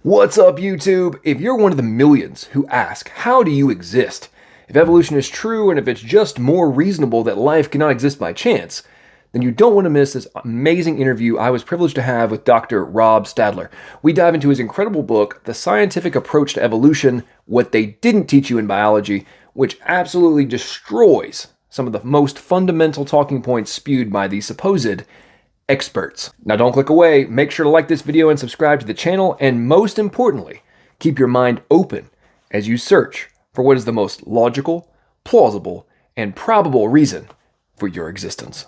What's up, YouTube? If you're one of the millions who ask, how do you exist? If evolution is true and if it's just more reasonable that life cannot exist by chance, then you don't want to miss this amazing interview I was privileged to have with Dr. Rob Stadler. We dive into his incredible book, The Scientific Approach to Evolution, What They Didn't Teach You in Biology, which absolutely destroys some of the most fundamental talking points spewed by the supposed experts. Now don't click away, make sure to like this video and subscribe to the channel, and most importantly, keep your mind open as you search for what is the most logical, plausible, and probable reason for your existence.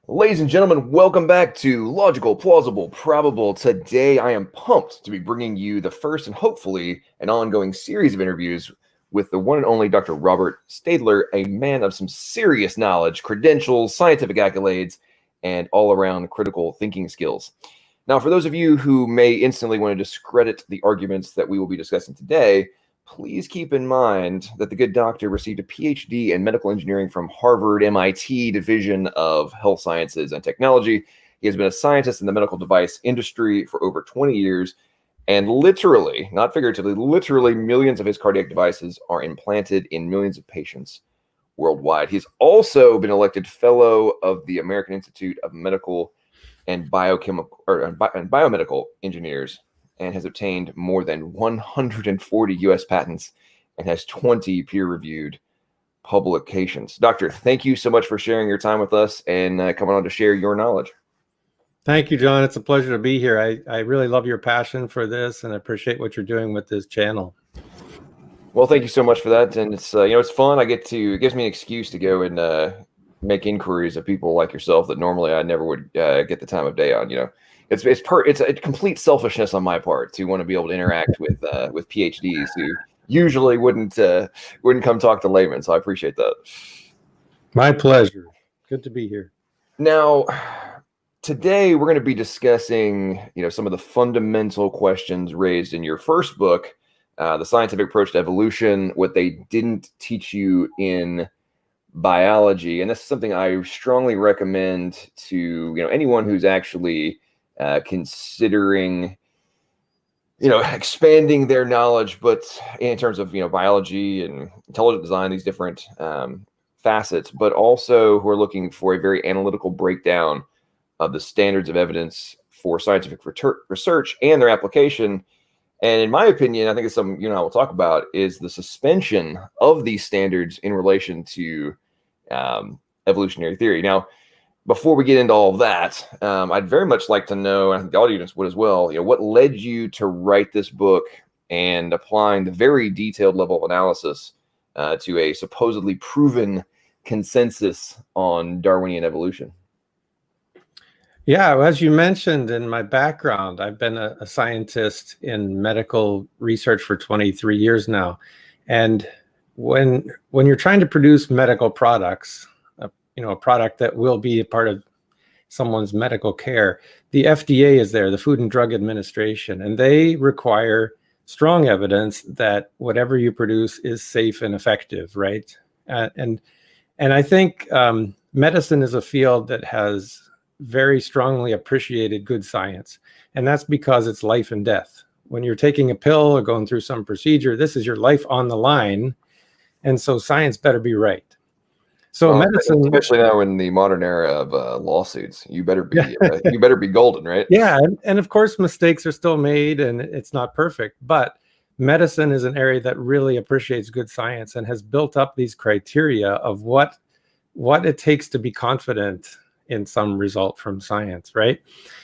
Ladies and gentlemen, welcome back to Logical, Plausible, Probable. Today I am pumped to be bringing you the first and hopefully an ongoing series of interviews with the one and only Dr. Robert Stadler, a man of some serious knowledge, credentials, scientific accolades, and all-around critical thinking skills. Now, for those of you who may instantly want to discredit the arguments that we will be discussing today, please keep in mind that the good doctor received a PhD in medical engineering from Harvard MIT Division of Health Sciences and Technology. He has been a scientist in the medical device industry for over 20 years, and literally, not figuratively, literally millions of his cardiac devices are implanted in millions of patients worldwide. He's also been elected Fellow of the American Institute of Medical and Biomedical Engineers, and has obtained more than 140 U.S. patents and has 20 peer-reviewed publications. Doctor, thank you so much for sharing your time with us and coming on to share your knowledge. Thank you, John. It's a pleasure to be here. I really love your passion for this and I appreciate what you're doing with this channel. Well, thank you so much for that. And it's, it's fun. It gives me an excuse to go and make inquiries of people like yourself that normally I never would get the time of day on. It's a complete selfishness on my part to want to be able to interact with PhDs who usually wouldn't come talk to laymen. So I appreciate that. My pleasure. Good to be here. Now, today we're going to be discussing, some of the fundamental questions raised in your first book, The Scientific Approach to Evolution, What They Didn't Teach You in Biology. And this is something I strongly recommend to, anyone who's actually considering, expanding their knowledge, but in terms of, biology and intelligent design, these different facets, but also who are looking for a very analytical breakdown of the standards of evidence for scientific research and their application. And in my opinion, I think it's something I will talk about, is the suspension of these standards in relation to evolutionary theory. Now, before we get into all of that, I'd very much like to know, and I think the audience would as well, what led you to write this book and applying the very detailed level of analysis to a supposedly proven consensus on Darwinian evolution? Yeah, well, as you mentioned in my background, I've been a scientist in medical research for 23 years now. And when you're trying to produce medical products, a product that will be a part of someone's medical care, the FDA is there, the Food and Drug Administration, and they require strong evidence that whatever you produce is safe and effective, right? And I think medicine is a field that has very strongly appreciated good science. And that's because it's life and death. When you're taking a pill or going through some procedure, this is your life on the line. And so science better be right. So medicine, especially now in the modern era of lawsuits, you better be you better be golden, right? Yeah. And of course, mistakes are still made and it's not perfect, but medicine is an area that really appreciates good science and has built up these criteria of what it takes to be confident in some result from science, right?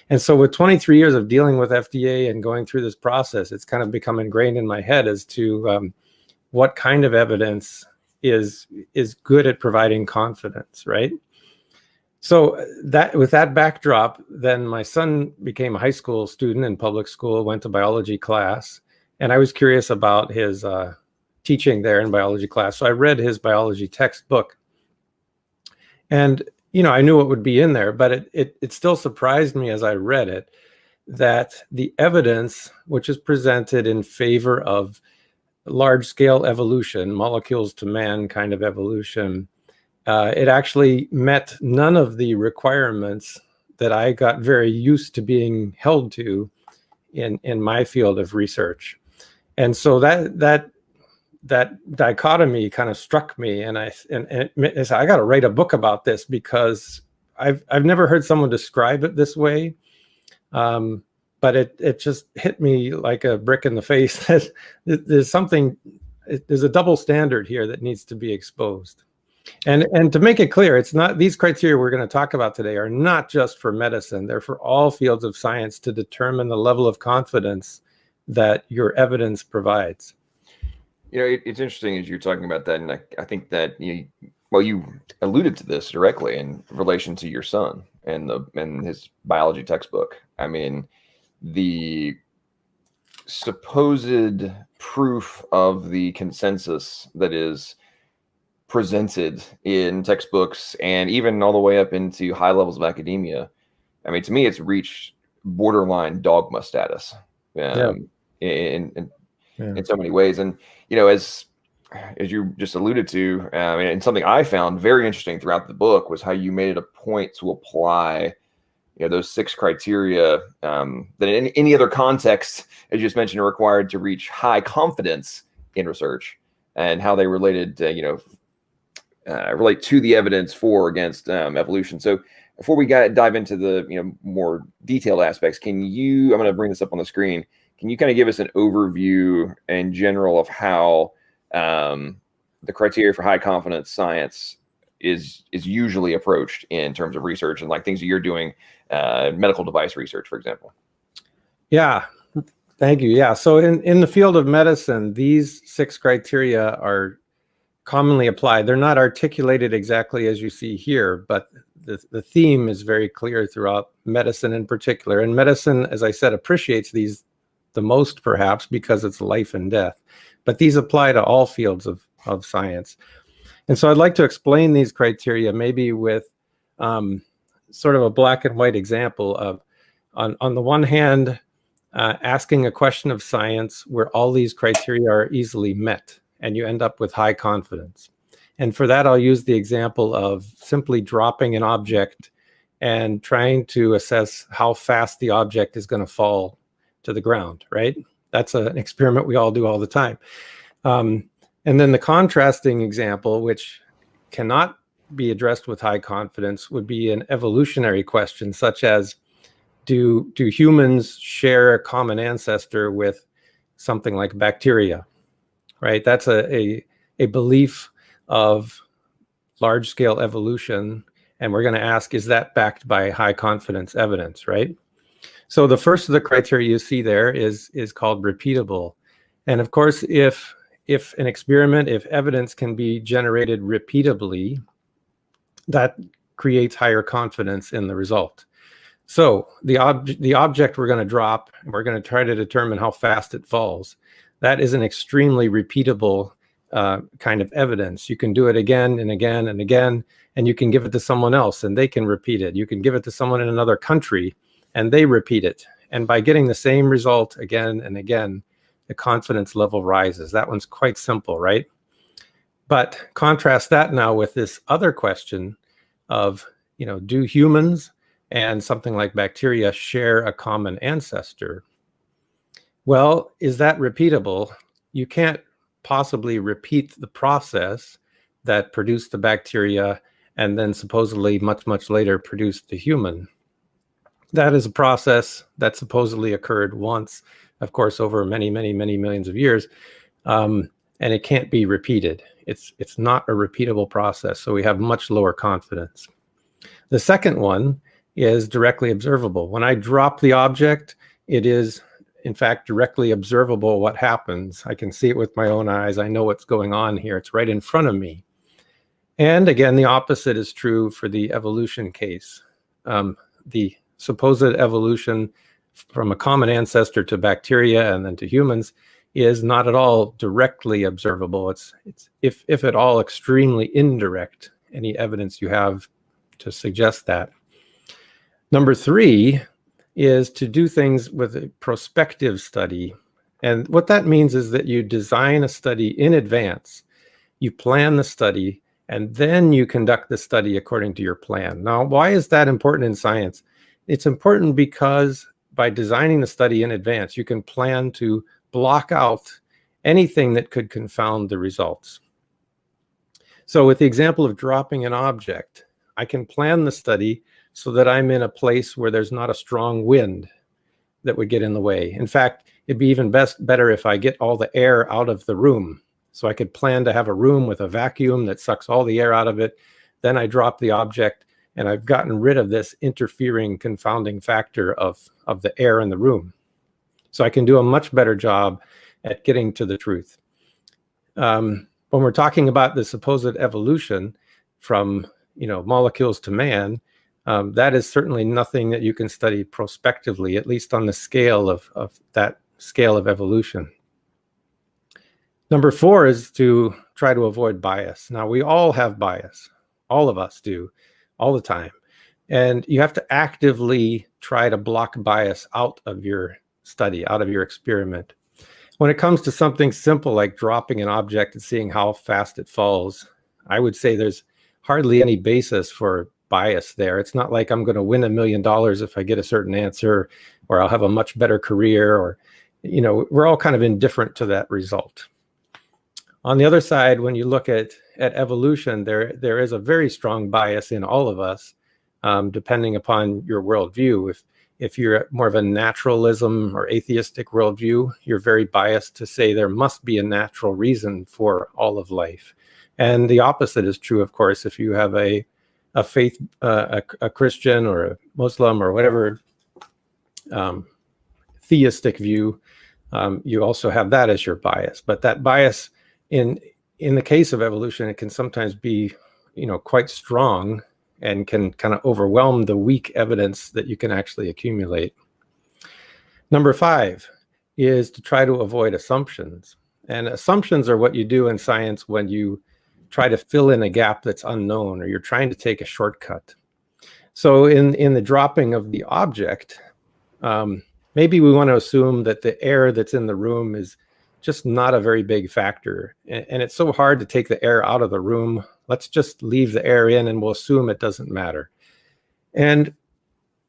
And so with 23 years of dealing with FDA and going through this process, it's kind of become ingrained in my head as to what kind of evidence is good at providing confidence, right? So that with that backdrop, then my son became a high school student in public school, went to biology class, and I was curious about his teaching there in biology class. So I read his biology textbook, and I knew what would be in there, but it still surprised me as I read it that the evidence which is presented in favor of large-scale evolution, molecules to man kind of evolution, it actually met none of the requirements that I got very used to being held to in my field of research. And so that dichotomy kind of struck me, and I said, I got to write a book about this, because I've never heard someone describe it this way. But it just hit me like a brick in the face that there's a double standard here that needs to be exposed. And to make it clear, it's not, these criteria we're going to talk about today are not just for medicine. They're for all fields of science to determine the level of confidence that your evidence provides. It's interesting as you're talking about that, and I think that you alluded to this directly in relation to your son and his biology textbook. I mean, the supposed proof of the consensus that is presented in textbooks and even all the way up into high levels of academia, I mean, to me, it's reached borderline dogma status in so many ways. And as you just alluded to, and something I found very interesting throughout the book was how you made it a point to apply those 6 criteria that in any other context, as you just mentioned, are required to reach high confidence in research, and how they related relate to the evidence for or against evolution. So before we dive into the more detailed aspects, I'm going to bring this up on the screen. Can you kind of give us an overview in general of how the criteria for high confidence science is usually approached in terms of research, and like things that you're doing, medical device research, for example? Yeah, thank you. Yeah, so in the field of medicine, these 6 criteria are commonly applied. They're not articulated exactly as you see here, but the theme is very clear throughout medicine in particular. And medicine, as I said, appreciates these the most, perhaps because it's life and death. But these apply to all fields of science. And so I'd like to explain these criteria maybe with sort of a black and white example of, on the one hand, asking a question of science where all these criteria are easily met, and you end up with high confidence. And for that, I'll use the example of simply dropping an object and trying to assess how fast the object is going to fall to the ground, right? That's an experiment we all do all the time. And then the contrasting example, which cannot be addressed with high confidence, would be an evolutionary question, such as, do humans share a common ancestor with something like bacteria, right? That's a belief of large-scale evolution, and we're going to ask, is that backed by high confidence evidence, right? So the first of the criteria you see there is called repeatable. And of course, if an experiment, if evidence can be generated repeatably, that creates higher confidence in the result. So the object we're going to drop, and we're going to try to determine how fast it falls. That is an extremely repeatable kind of evidence. You can do it again and again and again, and you can give it to someone else and they can repeat it. You can give it to someone in another country and they repeat it. And by getting the same result again and again, the confidence level rises. That one's quite simple, right? But contrast that now with this other question of, do humans and something like bacteria share a common ancestor? Well, is that repeatable? You can't possibly repeat the process that produced the bacteria and then supposedly much, much later produced the human. That is a process that supposedly occurred once, of course, over many, many, many millions of years, and it can't be repeated. It's not a repeatable process, so we have much lower confidence. The second one is directly observable. When I drop the object, it is, in fact, directly observable what happens. I can see it with my own eyes. I know what's going on here. It's right in front of me. And again, the opposite is true for the evolution case. The supposed evolution from a common ancestor to bacteria and then to humans is not at all directly observable. It's if at all, extremely indirect, any evidence you have to suggest that. Number 3 is to do things with a prospective study. And what that means is that you design a study in advance, you plan the study, and then you conduct the study according to your plan. Now, why is that important in science? it's important because by designing the study in advance, you can plan to block out anything that could confound the results. So with the example of dropping an object, I can plan the study so that I'm in a place where there's not a strong wind that would get in the way. In fact, it'd be even better if I get all the air out of the room. So I could plan to have a room with a vacuum that sucks all the air out of it. Then I drop the object, and I've gotten rid of this interfering confounding factor of the air in the room. So I can do a much better job at getting to the truth. When we're talking about the supposed evolution from molecules to man, that is certainly nothing that you can study prospectively, at least on the scale of that scale of evolution. Number 4 is to try to avoid bias. Now, we all have bias. All of us do, all the time. And you have to actively try to block bias out of your study, out of your experiment. When it comes to something simple like dropping an object and seeing how fast it falls, I would say there's hardly any basis for bias there. It's not like I'm going to win $1 million if I get a certain answer, or I'll have a much better career, or, we're all kind of indifferent to that result. On the other side, when you look at evolution, there is a very strong bias in all of us, depending upon your worldview. If you're more of a naturalism or atheistic worldview, you're very biased to say there must be a natural reason for all of life. And the opposite is true, of course, if you have a faith, a Christian or a Muslim or whatever theistic view, you also have that as your bias. But that bias, in the case of evolution, it can sometimes be, quite strong and can kind of overwhelm the weak evidence that you can actually accumulate. Number 5 is to try to avoid assumptions. And assumptions are what you do in science when you try to fill in a gap that's unknown, or you're trying to take a shortcut. So in the dropping of the object, maybe we want to assume that the air that's in the room is just not a very big factor. And it's so hard to take the air out of the room. Let's just leave the air in and we'll assume it doesn't matter. And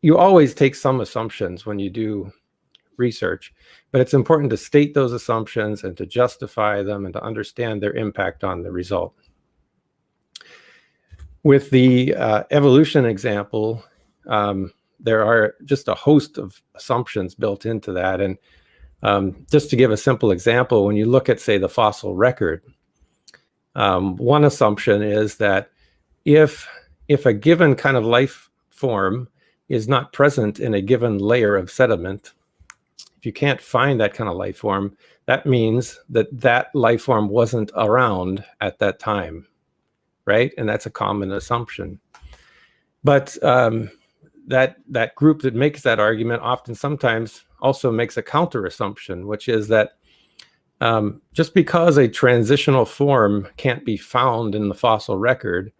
you always take some assumptions when you do research, but it's important to state those assumptions and to justify them and to understand their impact on the result. With the evolution example, there are just a host of assumptions built into that. And just to give a simple example, when you look at, say, the fossil record, one assumption is that if a given kind of life form is not present in a given layer of sediment, if you can't find that kind of life form, that means that life form wasn't around at that time, right? And that's a common assumption. But that group that makes that argument often sometimes also makes a counter assumption, which is that just because a transitional form can't be found in the fossil record,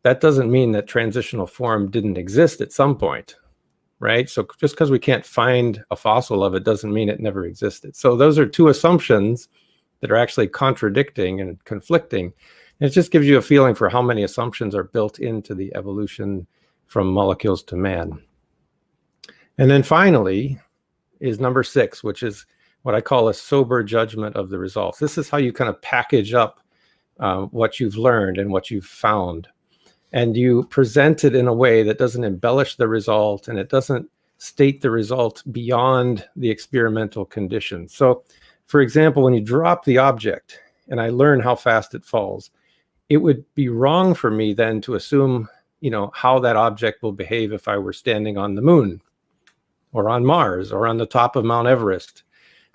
that doesn't mean that transitional form didn't exist at some point, right? So just because we can't find a fossil of it doesn't mean it never existed. So those are two assumptions that are actually contradicting and conflicting. And it just gives you a feeling for how many assumptions are built into the evolution from molecules to man. And then finally is number 6, which is what I call a sober judgment of the results. This is how you kind of package up what you've learned and what you've found. And you present it in a way that doesn't embellish the result, and it doesn't state the result beyond the experimental conditions. So, for example, when you drop the object and I learn how fast it falls, it would be wrong for me then to assume, how that object will behave if I were standing on the moon or on Mars or on the top of Mount Everest.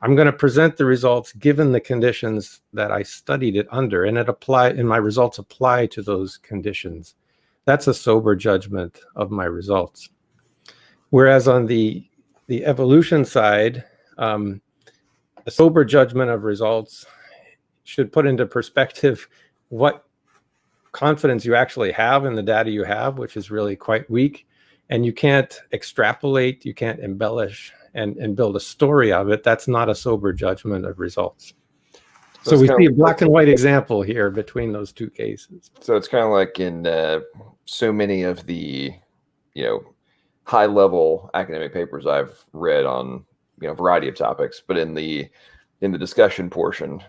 I'm going to present the results given the conditions that I studied it under, and my results apply to those conditions. That's a sober judgment of my results. Whereas on the evolution side, a sober judgment of results should put into perspective what confidence you actually have in the data you have, which is really quite weak. And you can't extrapolate, you can't embellish and build a story of it. That's not a sober judgment of results. So we see a black and white example here between those two cases. So it's kind of like in so many of the, high level academic papers I've read on a variety of topics, but in the discussion portion,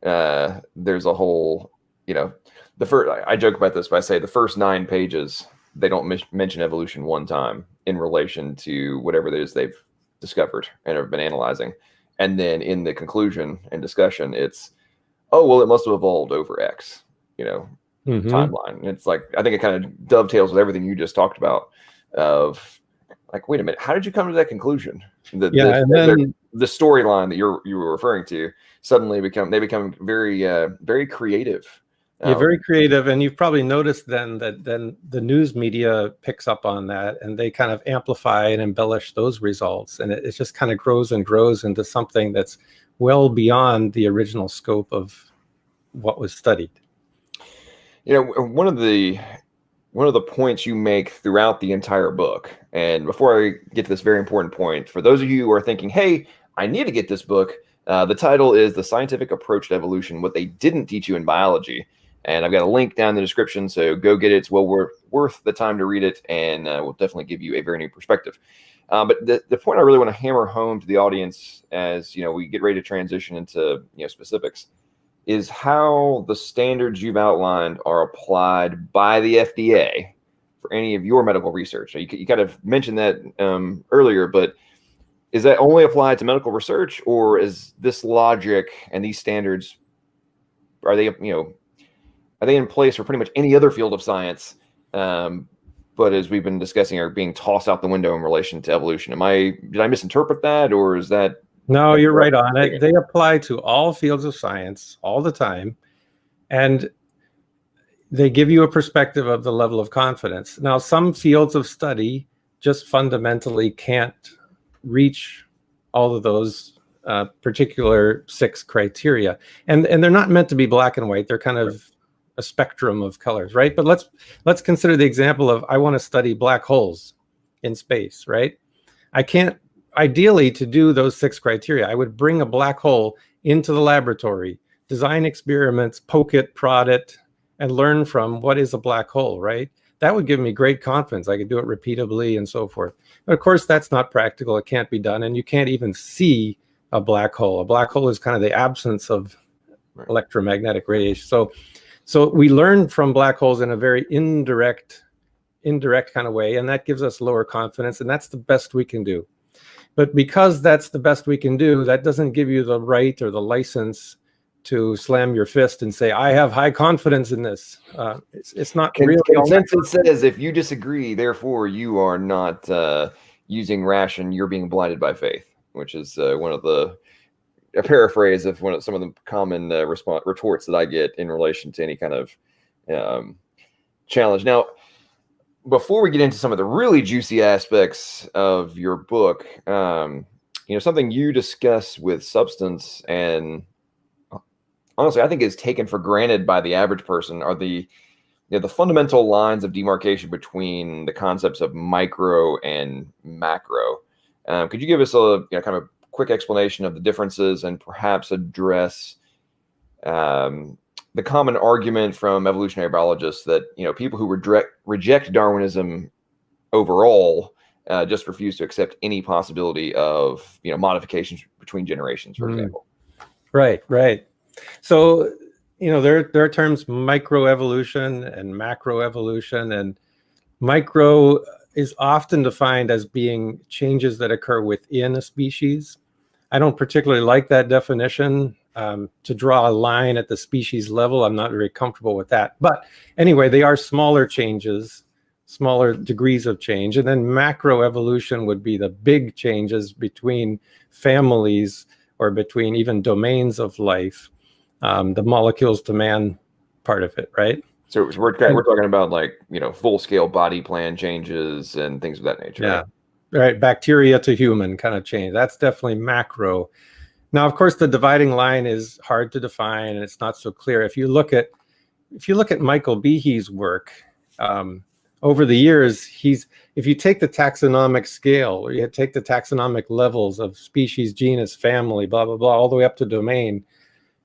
there's a whole the first, I joke about this, but I say the first 9 pages they don't mention evolution one time in relation to whatever it is they've discovered and have been analyzing, and then in the conclusion and discussion, it's, oh well, it must have evolved over X, timeline. And it's like, I think it kind of dovetails with everything you just talked about. Of like, wait a minute, how did you come to that conclusion? And then the storyline that you were referring to suddenly become very very creative. You're very creative, and you've probably noticed then that the news media picks up on that, and they kind of amplify and embellish those results, and it just kind of grows and grows into something that's well beyond the original scope of what was studied. One of the points you make throughout the entire book, and before I get to this very important point, for those of you who are thinking, hey, I need to get this book, the title is The Scientific Approach to Evolution, What They Didn't Teach You in Biology. And I've got a link down in the description, so go get it. It's well worth the time to read it, and will definitely give you a very new perspective. But the point I really want to hammer home to the audience as we get ready to transition into specifics is how the standards you've outlined are applied by the FDA for any of your medical research. So you kind of mentioned that earlier, but is that only applied to medical research, or is this logic and these standards, are they in place for pretty much any other field of science? But as we've been discussing, are being tossed out the window in relation to evolution. Did I misinterpret that, or is that? No, you're right on it. They apply to all fields of science all the time, and they give you a perspective of the level of confidence. Now, some fields of study just fundamentally can't reach all of those particular 6 criteria, and they're not meant to be black and white. They're kind of a spectrum of colors, right? But let's consider the example of, I want to study black holes in space, right? I can't, ideally, to do those 6 criteria, I would bring a black hole into the laboratory, design experiments, poke it, prod it, and learn from what is a black hole, right? That would give me great confidence. I could do it repeatably and so forth. But of course, that's not practical. It can't be done. And you can't even see a black hole. A black hole is kind of the absence of electromagnetic radiation. So we learn from black holes in a very indirect kind of way, and that gives us lower confidence, and that's the best we can do. But because that's the best we can do, that doesn't give you the right or the license to slam your fist and say, I have high confidence in this. It's not real. Consensus says if you disagree, therefore you are not using ration, you're being blinded by faith, which is one of the, a paraphrase of some of the common retorts that I get in relation to any kind of challenge. Now, before we get into some of the really juicy aspects of your book, something you discuss with substance, and honestly, I think is taken for granted by the average person, are the fundamental lines of demarcation between the concepts of micro and macro. Could you give us a kind of quick explanation of the differences, and perhaps address the common argument from evolutionary biologists that people who reject Darwinism overall just refuse to accept any possibility of modifications between generations, for example. Right. So there are terms microevolution and macroevolution, and micro is often defined as being changes that occur within a species. I don't particularly like that definition. To draw a line at the species level, I'm not very comfortable with that. But anyway, they are smaller changes, smaller degrees of change. And then macroevolution would be the big changes between families or between even domains of life, the molecules to man part of it, right? So we're talking about full-scale body plan changes and things of that nature. Yeah, right. Bacteria to human kind of change. That's definitely macro. Now, of course, the dividing line is hard to define, and it's not so clear. If you look at Michael Behe's work over the years, if you take the taxonomic scale, or you take the taxonomic levels of species, genus, family, blah blah blah, all the way up to domain,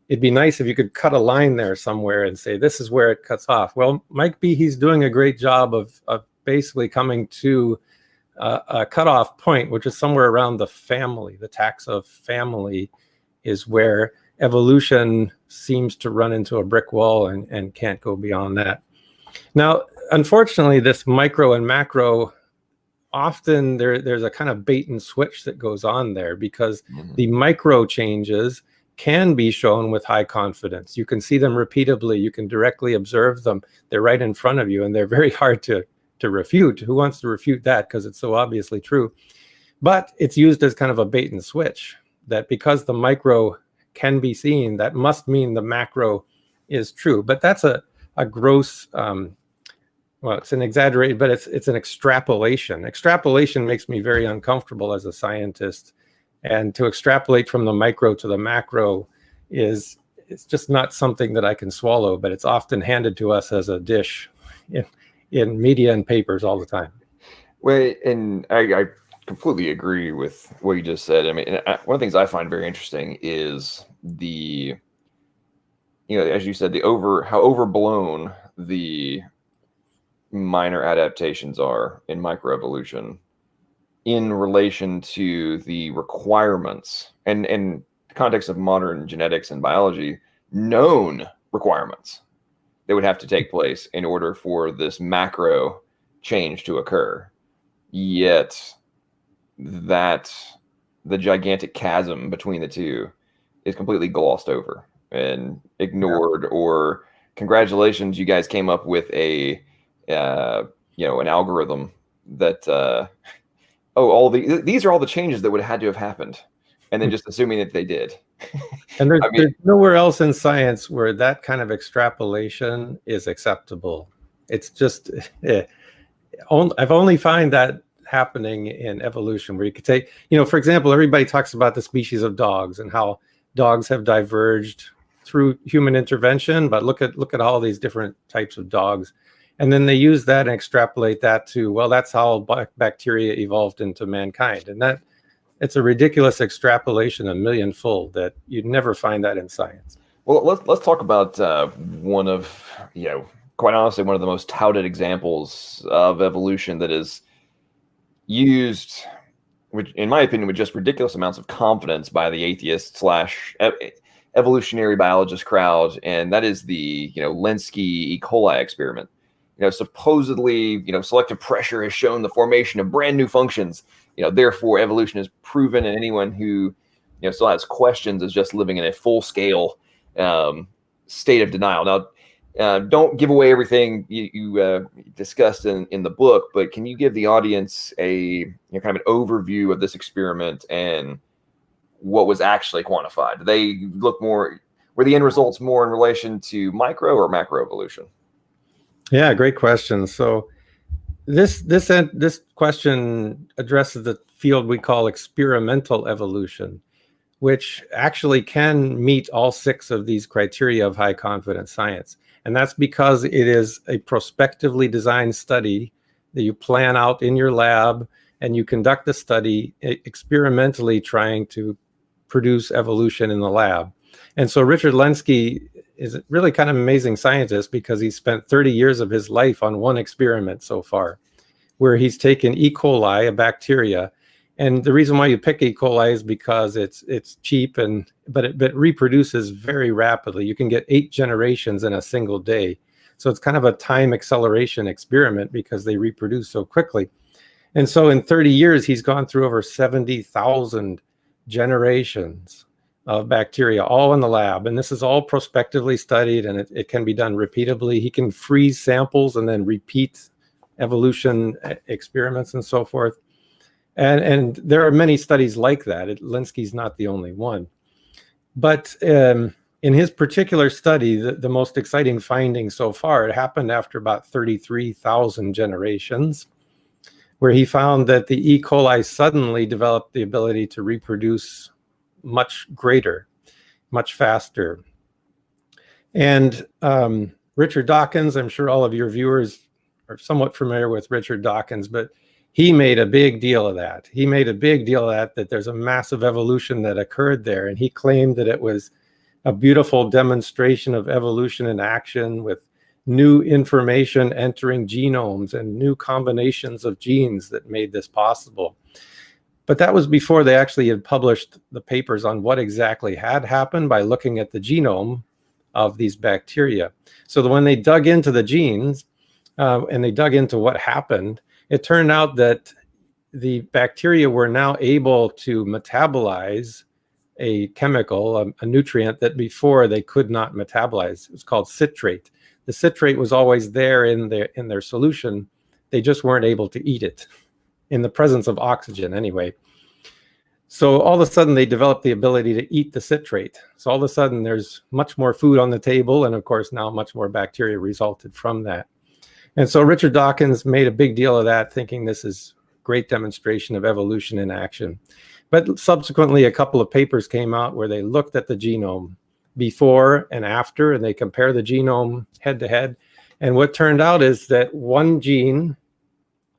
it'd be nice if you could cut a line there somewhere and say this is where it cuts off. Well, Mike Behe's doing a great job of basically coming to a cutoff point, which is somewhere around the family, the taxa family, is where evolution seems to run into a brick wall and can't go beyond that. Now, unfortunately, this micro and macro, often there's a kind of bait and switch that goes on there, because the micro changes can be shown with high confidence. You can see them repeatedly. You can directly observe them. They're right in front of you, and they're very hard to refute. Who wants to refute that, because it's so obviously true? But it's used as kind of a bait and switch, that because the micro can be seen, that must mean the macro is true. But that's a gross, well, it's an exaggeration, but it's an extrapolation. Extrapolation makes me very uncomfortable as a scientist. And to extrapolate from the micro to the macro it's just not something that I can swallow, but it's often handed to us as a dish in media and papers all the time. Well, and I completely agree with what you just said. I mean, one of the things I find very interesting is the, as you said, how overblown the minor adaptations are in microevolution in relation to the requirements, and in the context of modern genetics and biology, known requirements that would have to take place in order for this macro change to occur. Yet that the gigantic chasm between the two is completely glossed over and ignored, or congratulations, you guys came up with an algorithm that these are all the changes that would have had to have happened, and then just assuming that they did. And there's nowhere else in science where that kind of extrapolation is acceptable. It's just I've only find that happening in evolution, where you could take, for example, everybody talks about the species of dogs and how dogs have diverged through human intervention, but look at all these different types of dogs. And then they use that and extrapolate that to, well, that's how bacteria evolved into mankind. And that it's a ridiculous extrapolation, a millionfold, that you'd never find that in science. Well, let's talk about one of, quite honestly, one of the most touted examples of evolution that is used, which, in my opinion, with just ridiculous amounts of confidence by the atheist / evolutionary biologist crowd, and that is the Lenski E. coli experiment. Supposedly, selective pressure has shown the formation of brand new functions. Therefore, evolution is proven, and anyone who still has questions is just living in a full-scale state of denial. Now, don't give away everything you discussed in the book, but can you give the audience a kind of an overview of this experiment and what was actually quantified? Did they look more? Were the end results more in relation to micro or macro evolution? Yeah, great question. So this question addresses the field we call experimental evolution, which actually can meet all 6 of these criteria of high confidence science. And that's because it is a prospectively designed study that you plan out in your lab, and you conduct the study experimentally trying to produce evolution in the lab. And so Richard Lenski is a really kind of amazing scientist, because he spent 30 years of his life on one experiment so far, where he's taken E. coli, a bacteria. And the reason why you pick E. coli is because it's cheap, but it reproduces very rapidly. You can get 8 generations in a single day. So it's kind of a time acceleration experiment because they reproduce so quickly. And so in 30 years, he's gone through over 70,000 generations of bacteria, all in the lab. And this is all prospectively studied, and it can be done repeatably. He can freeze samples and then repeat evolution experiments and so forth. And there are many studies like that. Lenski's not the only one. But in his particular study, the most exciting finding so far, it happened after about 33,000 generations, where he found that the E. coli suddenly developed the ability to reproduce much greater, much faster. And Richard Dawkins, I'm sure all of your viewers are somewhat familiar with Richard Dawkins, but he made a big deal of that. He made a big deal of that there's a massive evolution that occurred there. And he claimed that it was a beautiful demonstration of evolution in action, with new information entering genomes and new combinations of genes that made this possible. But that was before they actually had published the papers on what exactly had happened by looking at the genome of these bacteria. So when they dug into the genes and they dug into what happened, it turned out that the bacteria were now able to metabolize a chemical, a nutrient that before they could not metabolize. It was called citrate. The citrate was always there in their solution. They just weren't able to eat it in the presence of oxygen anyway. So all of a sudden they developed the ability to eat the citrate. So all of a sudden there's much more food on the table, and of course now much more bacteria resulted from that. And so Richard Dawkins made a big deal of that, thinking this is great demonstration of evolution in action. But subsequently a couple of papers came out where they looked at the genome before and after, and they compare the genome head to head. And what turned out is that one gene,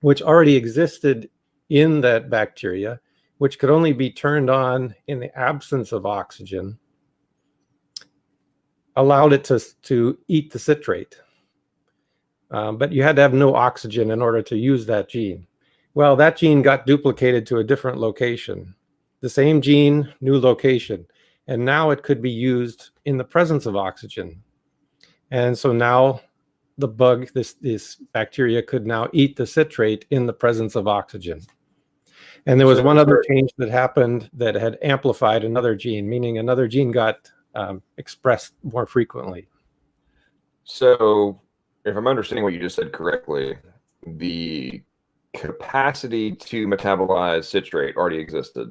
which already existed in that bacteria, which could only be turned on in the absence of oxygen, allowed it to eat the citrate. But you had to have no oxygen in order to use that gene. Well, that gene got duplicated to a different location. The same gene, new location. And now it could be used in the presence of oxygen. And so now the bug, this bacteria, could now eat the citrate in the presence of oxygen. And there was one other change that happened that had amplified another gene, meaning another gene got expressed more frequently. So if I'm understanding what you just said correctly, the capacity to metabolize citrate already existed.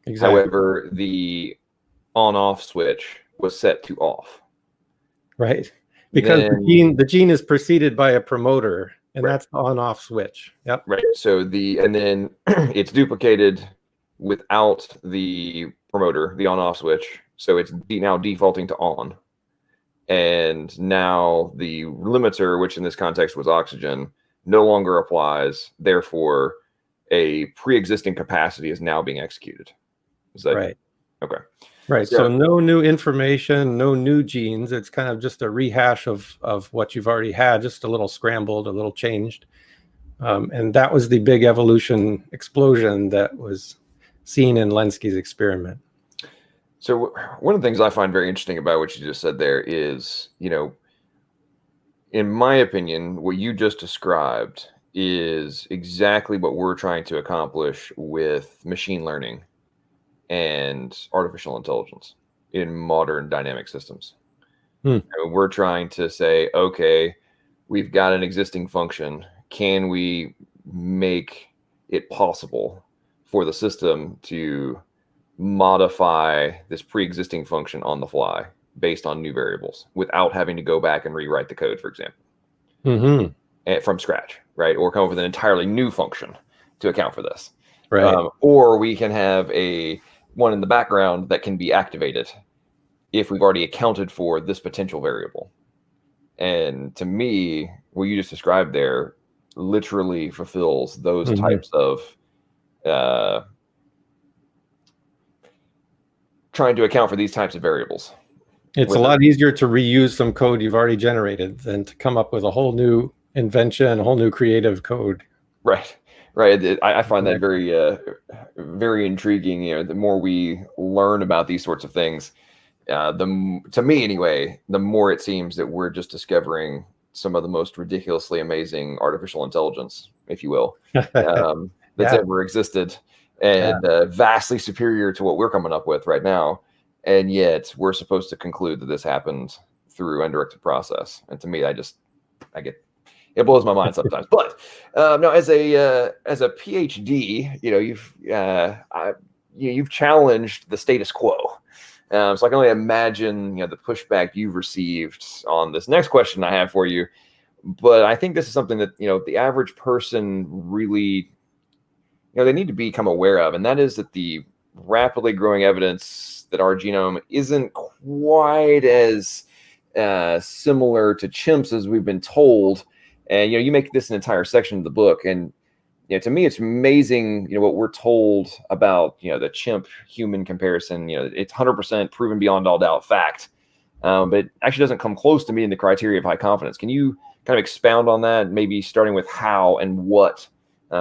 Exactly. However, the on-off switch was set to off. Right. Because the gene is preceded by a promoter, and that's the on-off switch. Yep. Right. So and then it's duplicated without the promoter, the on-off switch. So it's now defaulting to on. And now the limiter, which in this context was oxygen, no longer applies. Therefore, a pre-existing capacity is now being executed. Is that right? Okay. Right. So no new information, no new genes. It's kind of just a rehash of what you've already had, just a little scrambled, a little changed. And that was the big evolution explosion that was seen in Lenski's experiment. So one of the things I find very interesting about what you just said there is, in my opinion, what you just described is exactly what we're trying to accomplish with machine learning and artificial intelligence in modern dynamic systems. We're trying to say, okay, we've got an existing function. Can we make it possible for the system to modify this pre-existing function on the fly based on new variables without having to go back and rewrite the code, for example, from scratch, right? Or come up with an entirely new function to account for this. Right. Or we can have one in the background that can be activated if we've already accounted for this potential variable. And to me, what you just described there literally fulfills those types of trying to account for these types of variables. It's a lot easier to reuse some code you've already generated than to come up with a whole new invention, a whole new creative code. Right. Right. I find that very, very intriguing. The more we learn about these sorts of things, to me anyway, the more it seems that we're just discovering some of the most ridiculously amazing artificial intelligence, if you will, that's ever existed, and vastly superior to what we're coming up with right now. And yet we're supposed to conclude that this happened through undirected process. And to me, it blows my mind sometimes. But no, as a PhD, you've challenged the status quo. So I can only imagine the pushback you've received on this next question I have for you. But I think this is something that the average person really they need to become aware of, and that is that the rapidly growing evidence that our genome isn't quite as similar to chimps as we've been told. And you make this an entire section of the book, and to me, it's amazing. What we're told about the chimp human comparison. It's 100% proven beyond all doubt fact. but it actually doesn't come close to meeting the criteria of high confidence. Can you kind of expound on that, maybe starting with how and what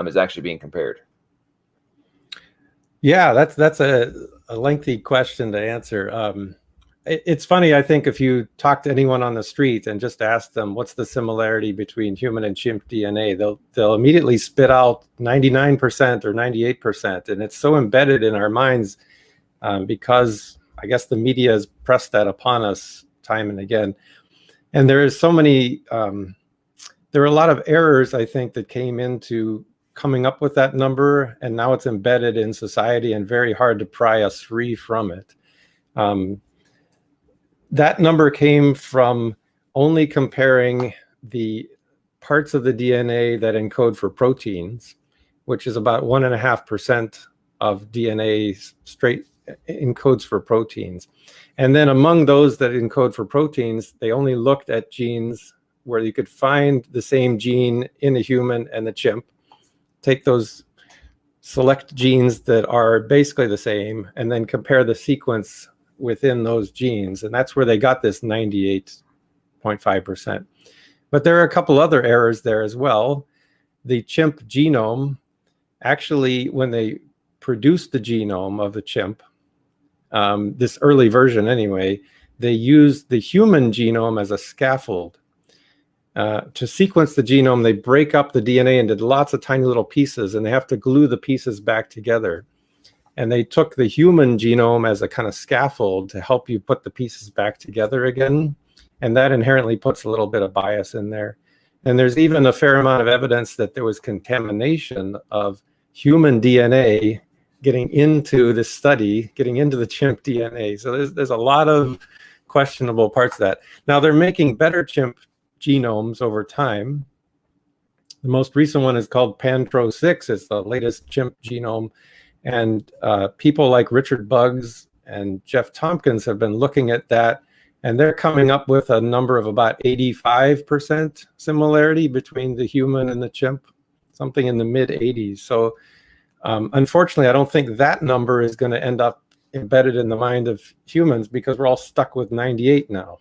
is actually being compared? Yeah, that's a lengthy question to answer. It's funny, I think, if you talk to anyone on the street and just ask them what's the similarity between human and chimp DNA, they'll immediately spit out 99% or 98%, and it's so embedded in our minds because I guess the media has pressed that upon us time and again. And there is so many, there are a lot of errors, I think, that came into coming up with that number, and now it's embedded in society and very hard to pry us free from it. That number came from only comparing the parts of the DNA that encode for proteins, which is about 1.5% of DNA straight encodes for proteins. And then among those that encode for proteins, they only looked at genes where you could find the same gene in a human and the chimp, take those select genes that are basically the same, and then compare the sequence within those genes. And that's where they got this 98.5%. But there are a couple other errors there as well. The chimp genome, actually, when they produced the genome of the chimp, this early version anyway, they used the human genome as a scaffold. To sequence the genome, they break up the DNA into lots of tiny little pieces, and they have to glue the pieces back together. And they took the human genome as a kind of scaffold to help you put the pieces back together again. And that inherently puts a little bit of bias in there. And there's even a fair amount of evidence that there was contamination of human DNA getting into this study, getting into the chimp DNA. So there's a lot of questionable parts of that. Now, they're making better chimp genomes over time. The most recent one is called Pantro6. It's the latest chimp genome. And people like Richard Buggs and Jeff Tompkins have been looking at that, and they're coming up with a number of about 85% similarity between the human and the chimp, something in the mid 80s. So unfortunately, I don't think that number is going to end up embedded in the mind of humans because we're all stuck with 98 now.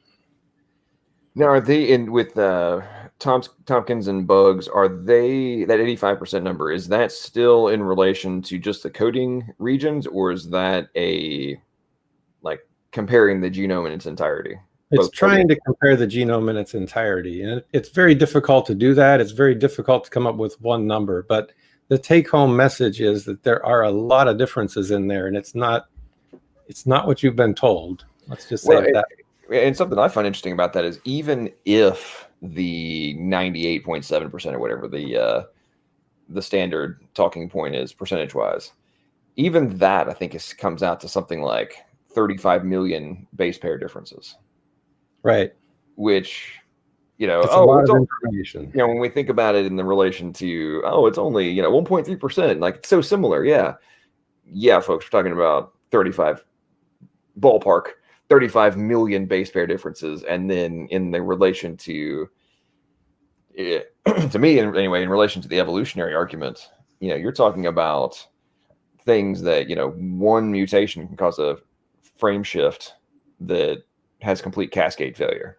Now, are they in with Tompkins and Buggs? Are they that 85% number? Is that still in relation to just the coding regions, or is that like comparing the genome in its entirety? It's trying to compare the genome in its entirety, and it's very difficult to do that. It's very difficult to come up with one number, but the take-home message is that there are a lot of differences in there, and it's not what you've been told. Let's just say that. And something I find interesting about that is even if the 98.7% or whatever the standard talking point is percentage-wise, even that I think comes out to something like 35 million base pair differences. Right. Which, you know, it's a lot of information. You know, when we think about it in the relation to, it's only, 1.3%, like it's so similar. Yeah. Yeah, folks, we're talking about 35 million base pair differences. And then in the relation to me, anyway, in relation to the evolutionary argument, you're talking about things that, one mutation can cause a frame shift that has complete cascade failure.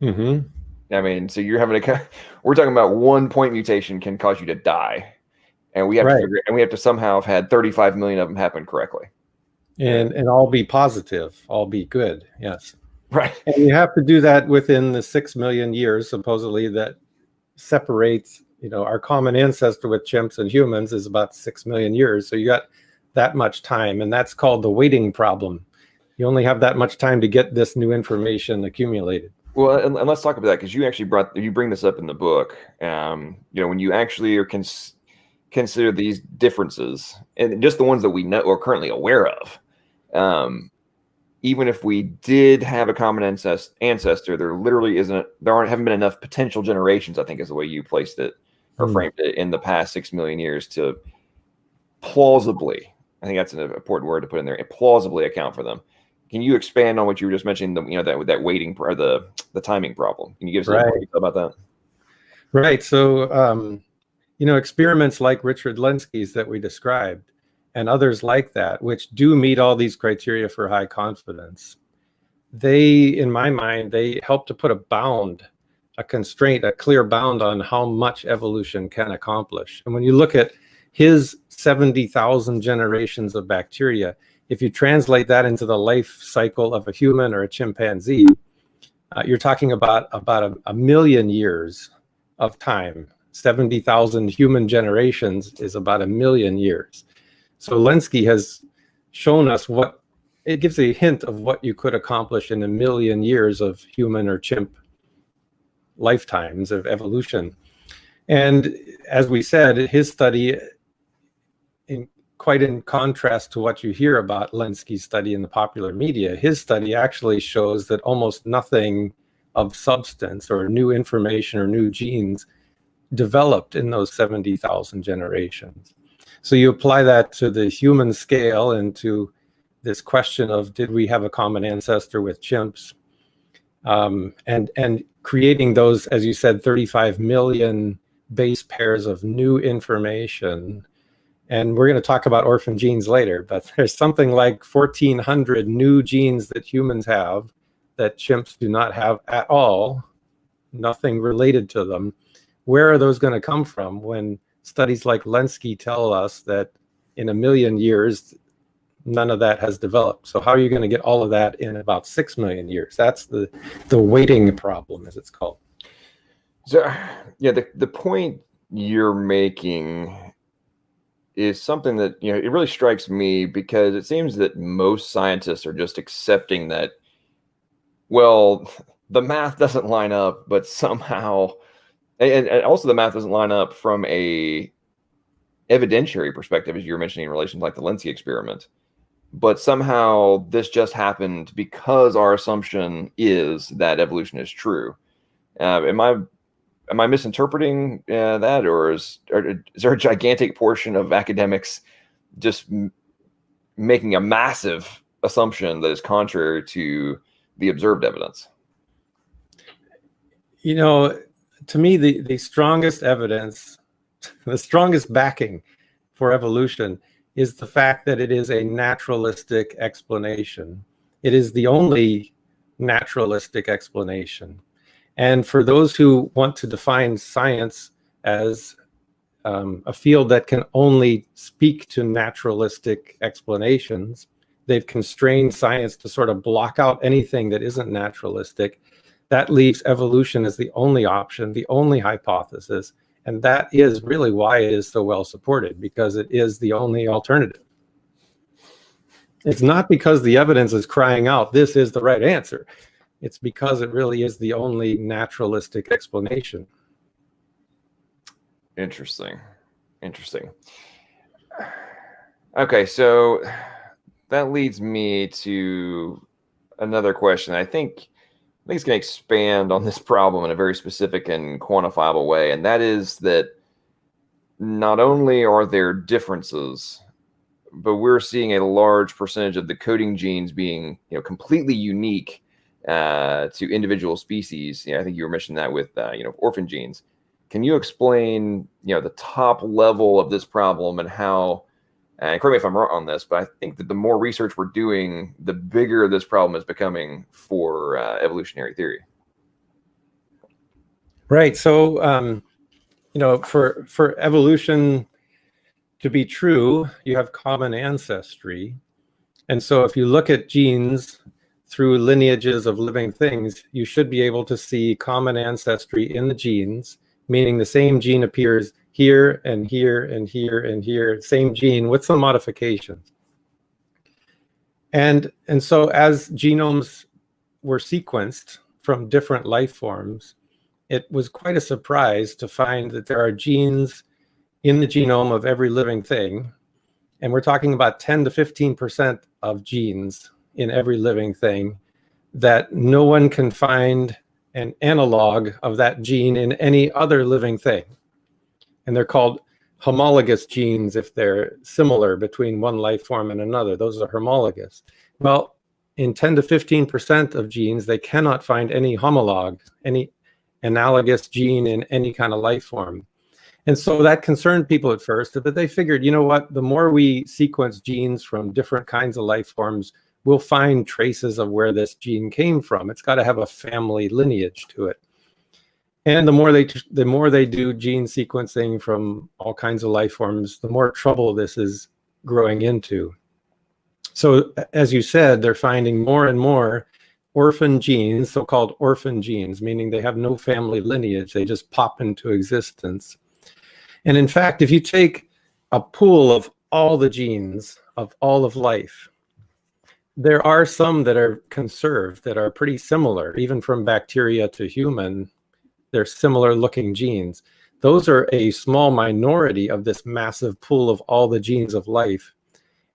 Mm-hmm. I mean, so we're talking about 1 point mutation can cause you to die. And we have to somehow have had 35 million of them happen correctly. And all be positive, all be good. Yes. Right. And you have to do that within the 6 million years, supposedly, that separates, our common ancestor with chimps and humans is about 6 million years. So you got that much time, and that's called the waiting problem. You only have that much time to get this new information accumulated. Well, and let's talk about that, because you bring this up in the book. When you actually consider these differences, and just the ones that we know or currently aware of, even if we did have a common ancestor, there literally haven't been enough potential generations, I think is the way you placed it or framed it, in the past 6 million years to plausibly, I think that's an important word to put in there, plausibly account for them. Can you expand on what you were just mentioning, that waiting, or the timing problem? Can you give us a little more detail about that? Right. So, experiments like Richard Lenski's that we described, and others like that, which do meet all these criteria for high confidence, in my mind, they help to put a bound, a constraint, a clear bound on how much evolution can accomplish. And when you look at his 70,000 generations of bacteria, if you translate that into the life cycle of a human or a chimpanzee, you're talking about a million years of time. 70,000 human generations is about a million years. So Lenski has shown us it gives a hint of what you could accomplish in a million years of human or chimp lifetimes of evolution. And as we said, his study, quite in contrast to what you hear about Lenski's study in the popular media, his study actually shows that almost nothing of substance or new information or new genes developed in those 70,000 generations. So you apply that to the human scale and to this question of, did we have a common ancestor with chimps? And creating those, as you said, 35 million base pairs of new information. And we're going to talk about orphan genes later, but there's something like 1,400 new genes that humans have that chimps do not have at all, nothing related to them. Where are those going to come from when studies like Lenski tell us that in a million years, none of that has developed? So how are you going to get all of that in about 6 million years? That's the waiting problem, as it's called. So, yeah, the point you're making is something that, it really strikes me, because it seems that most scientists are just accepting that, well, the math doesn't line up, but somehow, and also the math doesn't line up from a evidentiary perspective, as you were mentioning in relation to like the Lenski experiment. But somehow this just happened because our assumption is that evolution is true. Am I misinterpreting that, or is there a gigantic portion of academics just making a massive assumption that is contrary to the observed evidence? To me, the strongest evidence, the strongest backing for evolution is the fact that it is a naturalistic explanation. It is the only naturalistic explanation. And for those who want to define science as a field that can only speak to naturalistic explanations, they've constrained science to sort of block out anything that isn't naturalistic. That leaves evolution as the only option, the only hypothesis. And that is really why it is so well supported, because it is the only alternative. It's not because the evidence is crying out, this is the right answer. It's because it really is the only naturalistic explanation. Interesting. Okay, so that leads me to another question. I think it's going to expand on this problem in a very specific and quantifiable way, and that is that not only are there differences, but we're seeing a large percentage of the coding genes being, completely unique to individual species. I think you were mentioning that with, orphan genes. Can you explain, the top level of this problem and how? And correct me if I'm wrong on this, but I think that the more research we're doing, the bigger this problem is becoming for evolutionary theory. Right. So, for evolution to be true, you have common ancestry. And so if you look at genes through lineages of living things, you should be able to see common ancestry in the genes, meaning the same gene appears here and here and here and here, same gene with some modifications. And so as genomes were sequenced from different life forms, it was quite a surprise to find that there are genes in the genome of every living thing. And we're talking about 10 to 15% of genes in every living thing that no one can find an analog of that gene in any other living thing. And they're called homologous genes if they're similar between one life form and another. Those are homologous. Well, in 10 to 15% of genes, they cannot find any homolog, any analogous gene in any kind of life form. And so that concerned people at first, but they figured, the more we sequence genes from different kinds of life forms, we'll find traces of where this gene came from. It's got to have a family lineage to it. And the more they do gene sequencing from all kinds of life forms, the more trouble this is growing into. So as you said, they're finding more and more orphan genes, so-called orphan genes, meaning they have no family lineage. They just pop into existence. And in fact, if you take a pool of all the genes of all of life, there are some that are conserved that are pretty similar, even from bacteria to human. They're similar looking genes. Those are a small minority of this massive pool of all the genes of life.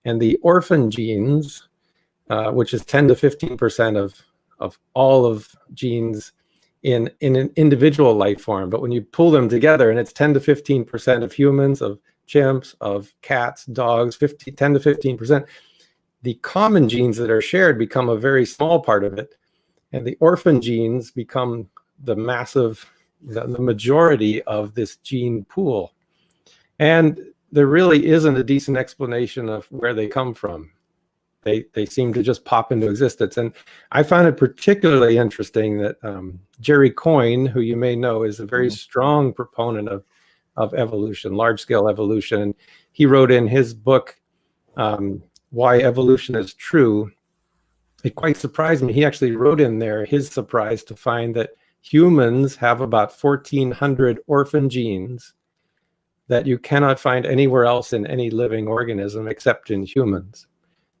And the orphan genes, which is 10 to 15% of all of genes in an individual life form. But when you pull them together, and it's 10 to 15% of humans, of chimps, of cats, dogs, 10 to 15%, the common genes that are shared become a very small part of it. And the orphan genes become the majority of this gene pool. And there really isn't a decent explanation of where they come from. They seem to just pop into existence. And I found it particularly interesting that Jerry Coyne, who you may know, is a very strong proponent of evolution, large-scale evolution. And he wrote in his book, Why Evolution is True. It quite surprised me. He actually wrote in there his surprise to find that humans have about 1,400 orphan genes that you cannot find anywhere else in any living organism except in humans.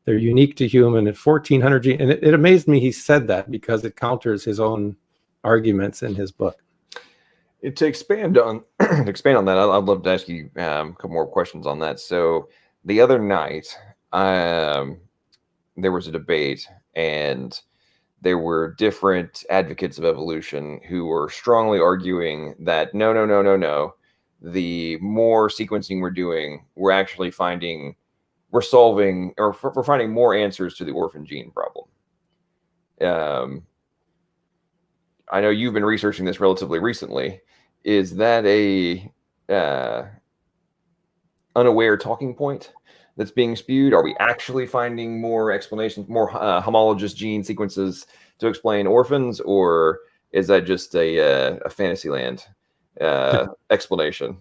They're unique to human at 1,400 genes. And it amazed me he said that, because it counters his own arguments in his book. To expand on that, I'd love to ask you a couple more questions on that. So the other night, there was a debate, and there were different advocates of evolution who were strongly arguing that no. The more sequencing we're doing, we're finding more answers to the orphan gene problem. I know you've been researching this relatively recently. Is that a unaware talking point that's being spewed? Are we actually finding more explanations, more homologous gene sequences to explain orphans, or is that just a Fantasyland explanation?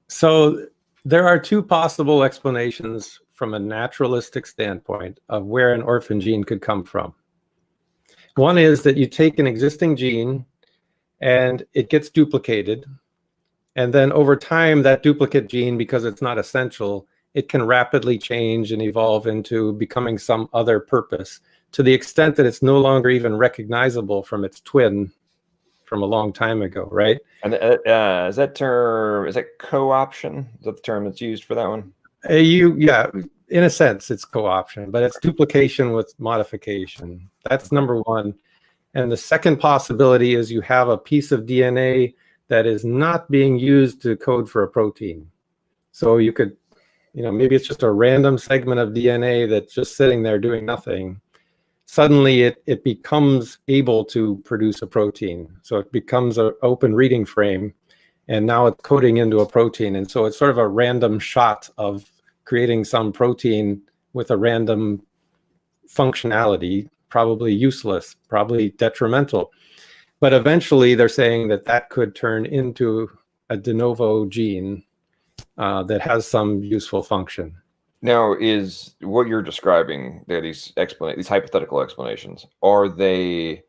So there are two possible explanations from a naturalistic standpoint of where an orphan gene could come from. One is that you take an existing gene and it gets duplicated, and then over time that duplicate gene, because it's not essential, it can rapidly change and evolve into becoming some other purpose, to the extent that it's no longer even recognizable from its twin from a long time ago, right? And is that co-option? Is that the term that's used for that one? Yeah, in a sense, it's co-option, but it's duplication with modification. That's number one. And the second possibility is you have a piece of DNA that is not being used to code for a protein. So you could, maybe it's just a random segment of DNA that's just sitting there doing nothing. Suddenly it becomes able to produce a protein. So it becomes an open reading frame, and now it's coding into a protein. And so it's sort of a random shot of creating some protein with a random functionality, probably useless, probably detrimental. But eventually they're saying that could turn into a de novo gene that has some useful function. Now, is what you're describing there, these hypothetical explanations, are they,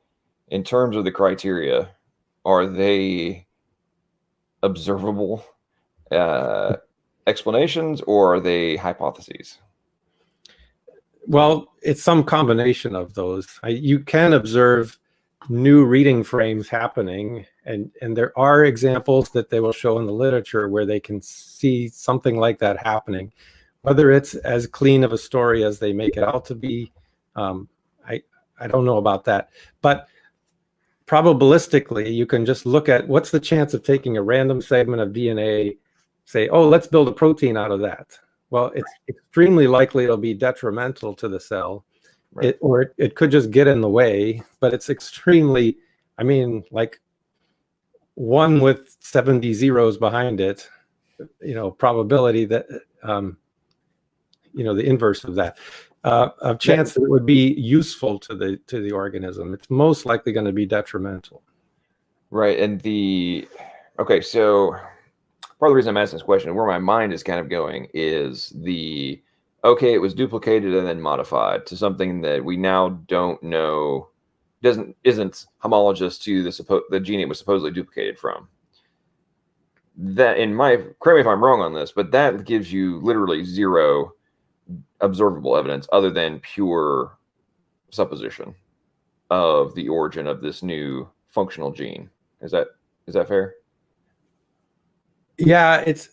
in terms of the criteria, are they observable explanations, or are they hypotheses? Well, it's some combination of those. You can observe new reading frames happening, and there are examples that they will show in the literature where they can see something like that happening. Whether it's as clean of a story as they make it out to be, I don't know about that. But probabilistically, you can just look at what's the chance of taking a random segment of DNA, say, oh, let's build a protein out of that. Well, it's extremely likely it'll be detrimental to the cell, right? Or it could just get in the way, but it's extremely, like 1 with 70 zeros behind it, probability that, the inverse of that, of chance that it would be useful to the organism. It's most likely going to be detrimental. Right. And okay, so part of the reason I'm asking this question, where my mind is kind of going, is okay, it was duplicated and then modified to something that we now don't know isn't homologous to the gene it was supposedly duplicated from. That, correct me if I'm wrong on this, but that gives you literally zero observable evidence other than pure supposition of the origin of this new functional gene. Is that fair? Yeah, it's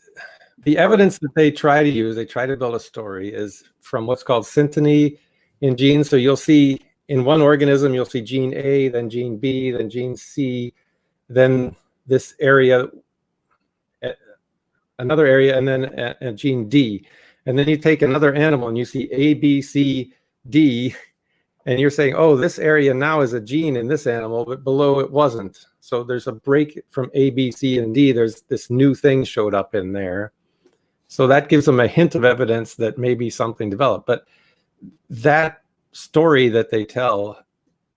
the evidence that they try to build a story is from what's called Syntony in genes. So you'll see in one organism, you'll see gene A, then gene B, then gene C, then this area, another area, and then a gene D. And then you take another animal and you see A, B, C, D, and you're saying, oh, this area now is a gene in this animal, but below it wasn't. So there's a break from A, B, C, and D. There's this new thing showed up in there. So that gives them a hint of evidence that maybe something developed. But that story that they tell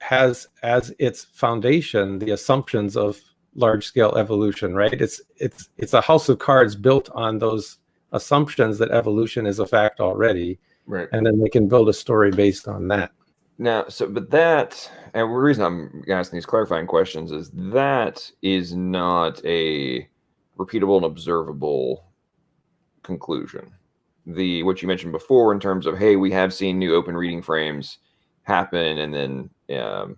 has as its foundation the assumptions of large-scale evolution, right? It's a house of cards built on those assumptions that evolution is a fact already, right? And then they can build a story based on that. Now, and the reason I'm asking these clarifying questions is that is not a repeatable and observable conclusion. What you mentioned before in terms of, hey, we have seen new open reading frames happen, and then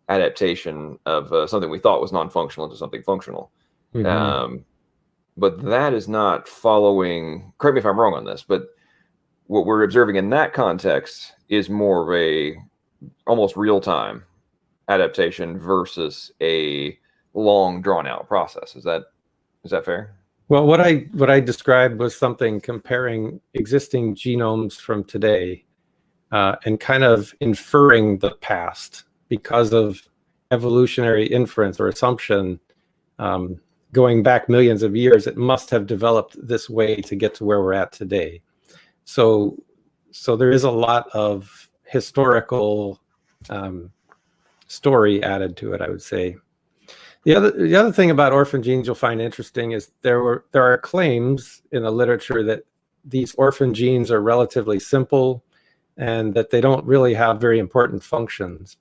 adaptation of something we thought was non-functional into something functional. Mm-hmm. But that is not following, correct me if I'm wrong on this, but what we're observing in that context is more of a almost real-time adaptation versus a long drawn-out process. Is that fair? Well, what I described was something comparing existing genomes from today and kind of inferring the past because of evolutionary inference or assumption. Going back millions of years, it must have developed this way to get to where we're at today. So there is a lot of historical story added to it, I would say. The other thing about orphan genes you'll find interesting is there are claims in the literature that these orphan genes are relatively simple and that they don't really have very important functions.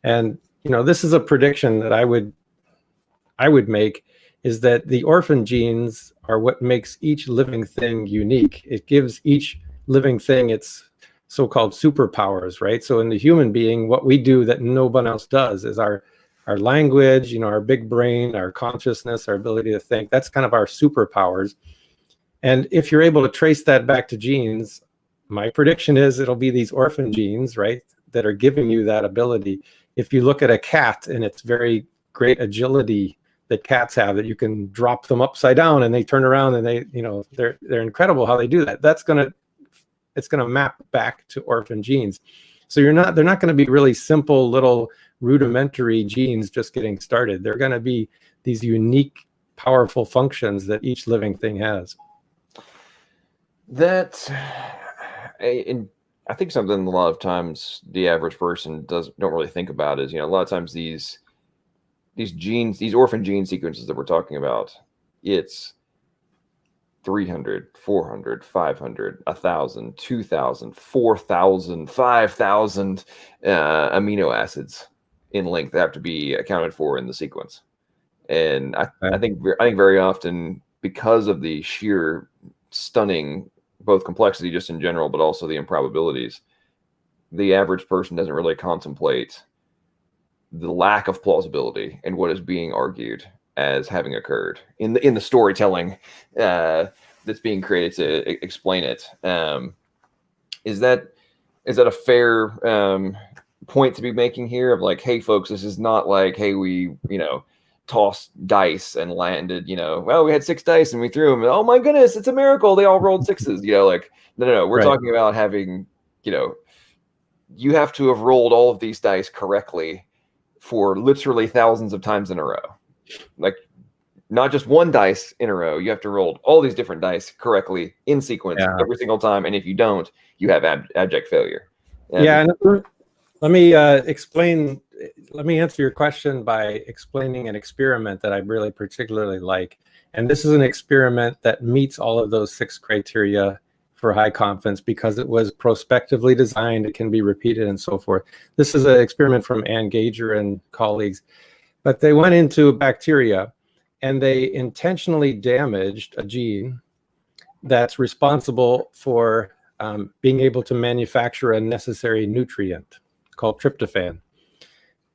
And this is a prediction that I would make, is that the orphan genes are what makes each living thing unique. It gives each living thing its so-called superpowers, right? So in the human being, what we do that no one else does is our language, our big brain, our consciousness, our ability to think. That's kind of our superpowers. And if you're able to trace that back to genes, my prediction is it'll be these orphan genes, right, that are giving you that ability. If you look at a cat and its very great agility that cats have, that you can drop them upside down and they turn around and they're incredible how they do that. It's gonna map back to orphan genes. So they're not going to be really simple little rudimentary genes just getting started. They're going to be these unique, powerful functions that each living thing has. And I think something a lot of times the average person don't really think about is, a lot of times these genes, these orphan gene sequences that we're talking about, it's 300, 400, 500, 1,000, 2,000, 4,000, 5,000 amino acids in length that have to be accounted for in the sequence. And I think very often, because of the sheer stunning both complexity just in general, but also the improbabilities, the average person doesn't really contemplate the lack of plausibility in what is being argued as having occurred in the storytelling that's being created to explain it. Is that a fair point to be making here of like, hey folks, this is not like, hey, we tossed dice and landed, well, we had 6 dice and we threw them, oh my goodness, it's a miracle, they all rolled 6s, like, no, we're talking about having, you have to have rolled all of these dice correctly for literally thousands of times in a row. Like, not just one dice in a row. You have to roll all these different dice correctly in sequence every single time. And if you don't, you have abject failure. And let me explain. Let me answer your question by explaining an experiment that I really particularly like. And this is an experiment that meets all of those 6 criteria for high confidence because it was prospectively designed, it can be repeated, and so forth. This is an experiment from Ann Gager and colleagues. But they went into bacteria and they intentionally damaged a gene that's responsible for being able to manufacture a necessary nutrient called tryptophan.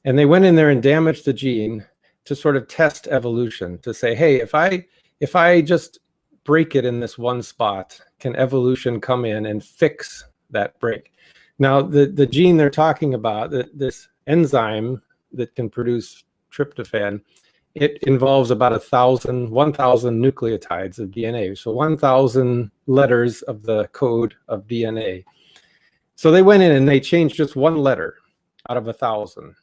And they went in there and damaged the gene to sort of test evolution, to say, hey, if I just break it in this one spot, can evolution come in and fix that break? Now, the gene they're talking about, this enzyme that can produce tryptophan, it involves about 1,000 nucleotides of DNA. So 1,000 letters of the code of DNA. So they went in and they changed just one letter out of 1,000.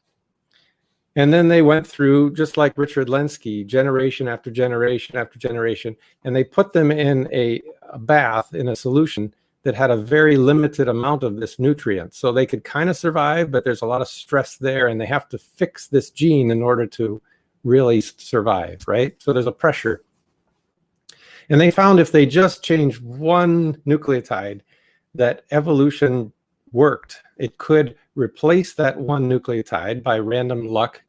And then they went through, just like Richard Lenski, generation after generation after generation, and they put them in a bath in a solution that had a very limited amount of this nutrient. So they could kind of survive, but there's a lot of stress there, and they have to fix this gene in order to really survive, right? So there's a pressure. And they found if they just changed one nucleotide, that evolution worked. It could replace that one nucleotide by random luck,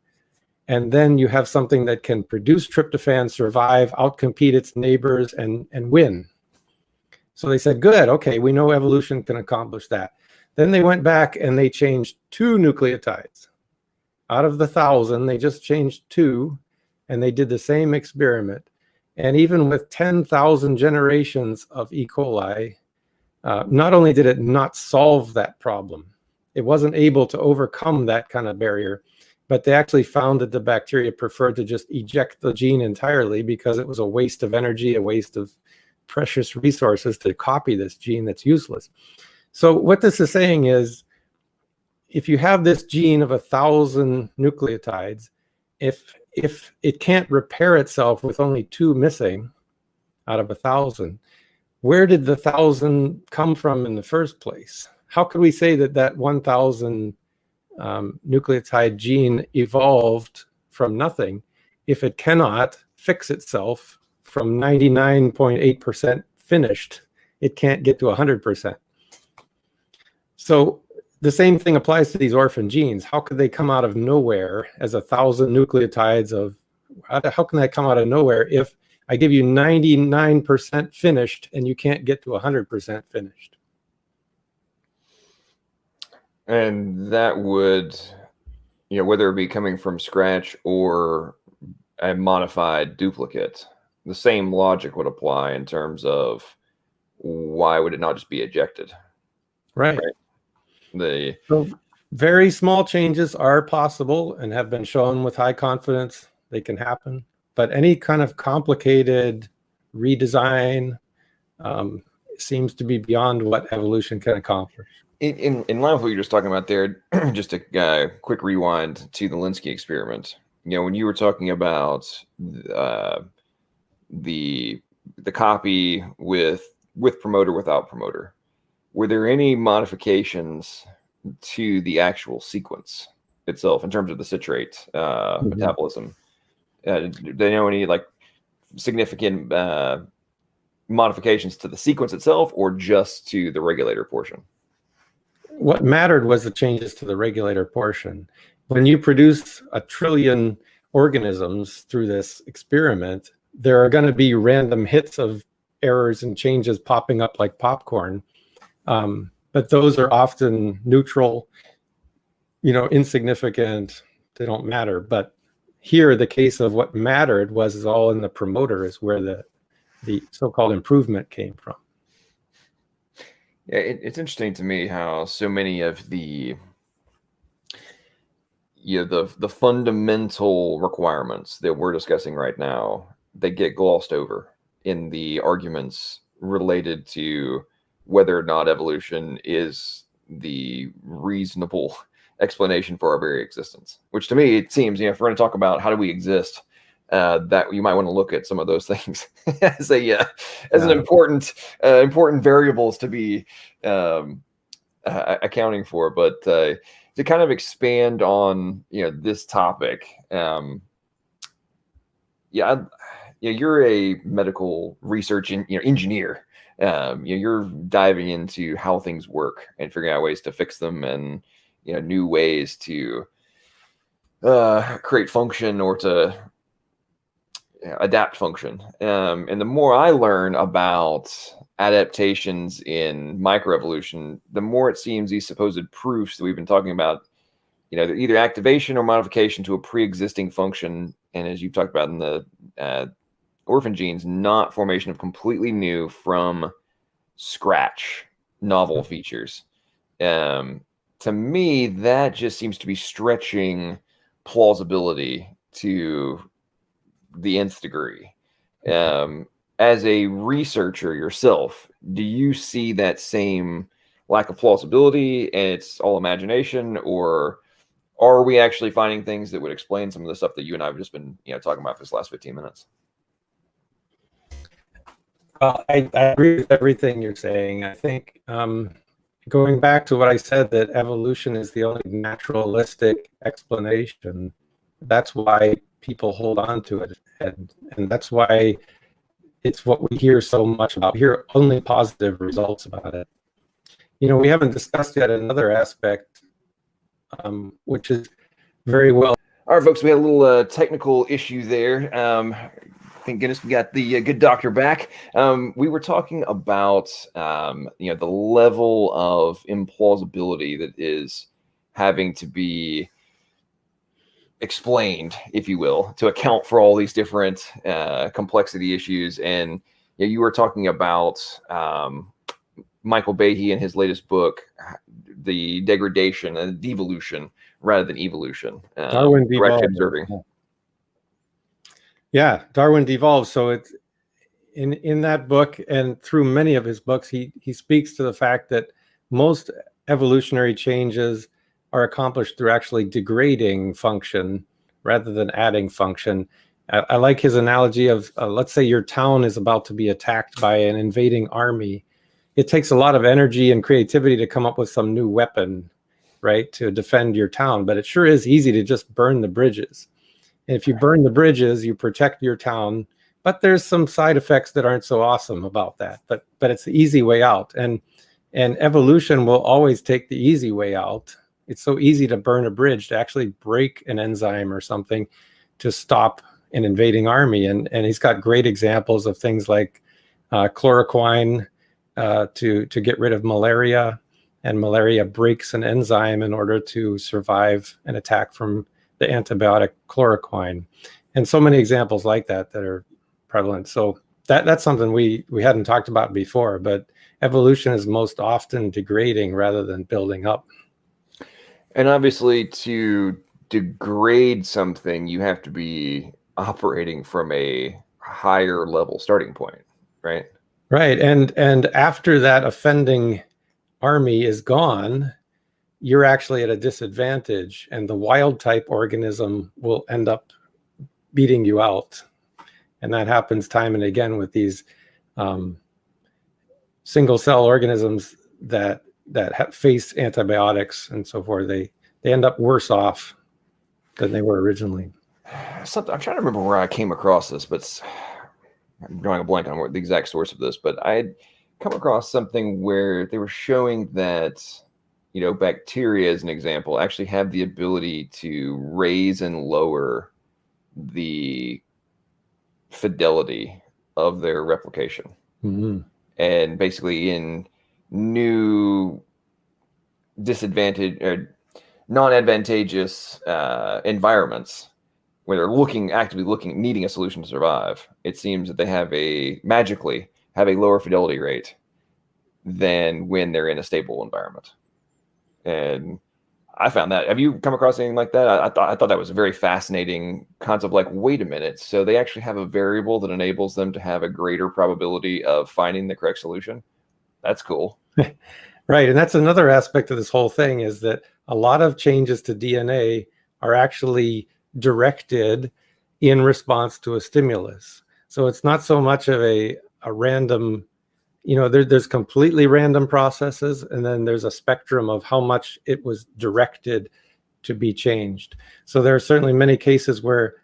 and then you have something that can produce tryptophan, survive, outcompete its neighbors, and win. So they said, good, okay, we know evolution can accomplish that. Then they went back and they changed 2 nucleotides. Out of the 1,000, they just changed 2, and they did the same experiment. And even with 10,000 generations of E. coli, not only did it not solve that problem, it wasn't able to overcome that kind of barrier, but they actually found that the bacteria preferred to just eject the gene entirely because it was a waste of energy, a waste of precious resources to copy this gene that's useless. So what this is saying is, if you have this gene of 1,000 nucleotides, if it can't repair itself with only 2 missing out of 1,000, where did the 1,000 come from in the first place? How could we say that 1,000 nucleotide gene evolved from nothing if it cannot fix itself from 99.8% finished? It can't get to 100%. So the same thing applies to these orphan genes. How could they come out of nowhere as 1,000 nucleotides of, how can that come out of nowhere if I give you 99% finished and you can't get to 100% finished? And that would, whether it be coming from scratch or a modified duplicate, the same logic would apply in terms of why would it not just be ejected? Right. So very small changes are possible and have been shown with high confidence they can happen. But any kind of complicated redesign seems to be beyond what evolution can accomplish. In line with what you're just talking about there, just a quick rewind to the Lenski experiment. When you were talking about the copy with promoter, without promoter, were there any modifications to the actual sequence itself in terms of the citrate metabolism? Do they know any significant modifications to the sequence itself, or just to the regulator portion? What mattered was the changes to the regulator portion. When you produce 1 trillion organisms through this experiment, there are going to be random hits of errors and changes popping up like popcorn. But those are often neutral, insignificant. They don't matter. But here, the case of what mattered is all in the promoter, is where the so-called improvement came from. Yeah, it's interesting to me how so many of the fundamental requirements that we're discussing right now, they get glossed over in the arguments related to whether or not evolution is the reasonable explanation for our very existence. Which to me, it seems, if we're going to talk about how do we exist, that you might want to look at some of those things as an important variables to be accounting for. But to kind of expand on this topic, you're a medical research engineer. You're diving into how things work and figuring out ways to fix them, and new ways to create function or to adapt function. And the more I learn about adaptations in microevolution, the more it seems these supposed proofs that we've been talking about, they're either activation or modification to a pre-existing function. And as you've talked about in the orphan genes, not formation of completely new from scratch novel features. To me, that just seems to be stretching plausibility to the nth degree. As a researcher yourself, do you see that same lack of plausibility and it's all imagination, or are we actually finding things that would explain some of the stuff that you and I have just been talking about for this last 15 minutes? Well, I agree with everything you're saying. I think going back to what I said, that evolution is the only naturalistic explanation, that's why people hold on to it. And that's why it's what we hear so much about. We hear only positive results about it. We haven't discussed yet another aspect, which is very well. All right, folks, we had a little technical issue there. Thank goodness we got the good doctor back. We were talking about the level of implausibility that is having to be explained, if you will, to account for all these different complexity issues. And you were talking about Michael Behe in his latest book, the degradation and devolution rather than evolution. Darwin devolved. Observing. Yeah, Darwin devolved. So it's in that book, and through many of his books, he speaks to the fact that most evolutionary changes are accomplished through actually degrading function rather than adding function. I like his analogy of, let's say your town is about to be attacked by an invading army. It takes a lot of energy and creativity to come up with some new weapon, right, to defend your town. But it sure is easy to just burn the bridges. And if you burn the bridges, you protect your town. But there's some side effects that aren't so awesome about that. But it's the easy way out. And evolution will always take the easy way out. It's so easy to burn a bridge, to actually break an enzyme or something to stop an invading army. And he's got great examples of things like chloroquine to get rid of malaria. And malaria breaks an enzyme in order to survive an attack from the antibiotic chloroquine. And so many examples like that are prevalent. So that's something we hadn't talked about before, but evolution is most often degrading rather than building up. And obviously, to degrade something, you have to be operating from a higher level starting point, right? Right. And after that offending army is gone, you're actually at a disadvantage, and the wild type organism will end up beating you out. And that happens time and again with these single cell organisms that face antibiotics and so forth. They end up worse off than they were originally. I'm trying to remember where I came across this, but I'm drawing a blank on the exact source of this. But I had come across something where they were showing that bacteria, as an example, actually have the ability to raise and lower the fidelity of their replication. Mm-hmm. And basically in new disadvantage or non-advantageous environments where they're actively needing a solution to survive, it seems that they magically have a lower fidelity rate than when they're in a stable environment. And I found that. Have you come across anything like that? I thought that was a very fascinating concept. Like, wait a minute. So they actually have a variable that enables them to have a greater probability of finding the correct solution. That's cool. Right. And that's another aspect of this whole thing, is that a lot of changes to DNA are actually directed in response to a stimulus. So it's not so much of a random, there's completely random processes, and then there's a spectrum of how much it was directed to be changed. So there are certainly many cases where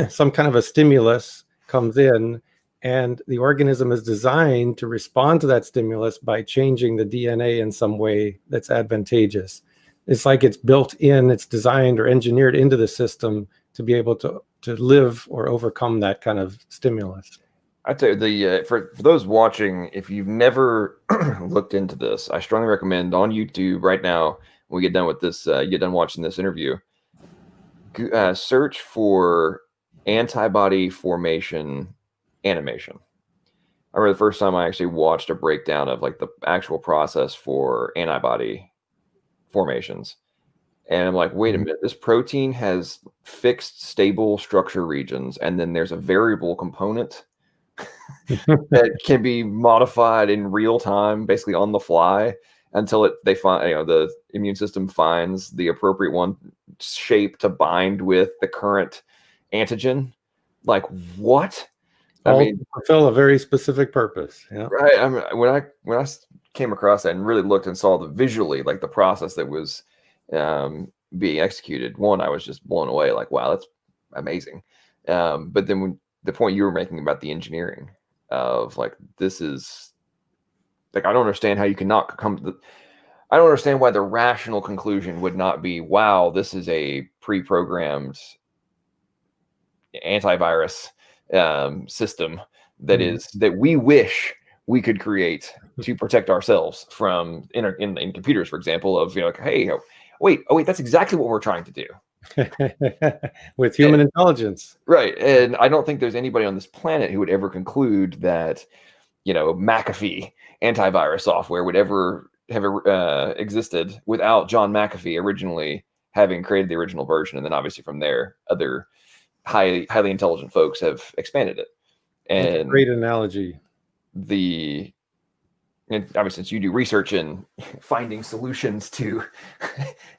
some kind of a stimulus comes in, and the organism is designed to respond to that stimulus by changing the DNA in some way that's advantageous. It's like it's built in, it's designed or engineered into the system to be able to live or overcome that kind of stimulus. I tell you, for those watching, if you've never looked into this, I strongly recommend on YouTube right now, when we get done with this, get done watching this interview, search for antibody formation animation. I remember the first time I actually watched a breakdown of like the actual process for antibody formations. And I'm like, wait a minute, this protein has fixed, stable structure regions, and then there's a variable component that can be modified in real time, basically on the fly, until they find, the immune system finds the appropriate one shape to bind with the current antigen. Like, what? I mean, fulfill a very specific purpose. Yeah. Right. I mean, when I came across that and really looked and saw the visually, like the process that was being executed, one, I was just blown away. Like, wow, that's amazing. But then when the point you were making about the engineering of like, this is like, I don't understand how you cannot come to I don't understand why the rational conclusion would not be, wow, this is a pre-programmed antivirus system that is that we wish we could create to protect ourselves from in computers, for example, of like, hey, wait, that's exactly what we're trying to do with human intelligence, right? And I don't think there's anybody on this planet who would ever conclude that McAfee antivirus software would ever have existed without John McAfee originally having created the original version, and then obviously from there other highly intelligent folks have expanded it. And great analogy. And obviously, since you do research in finding solutions to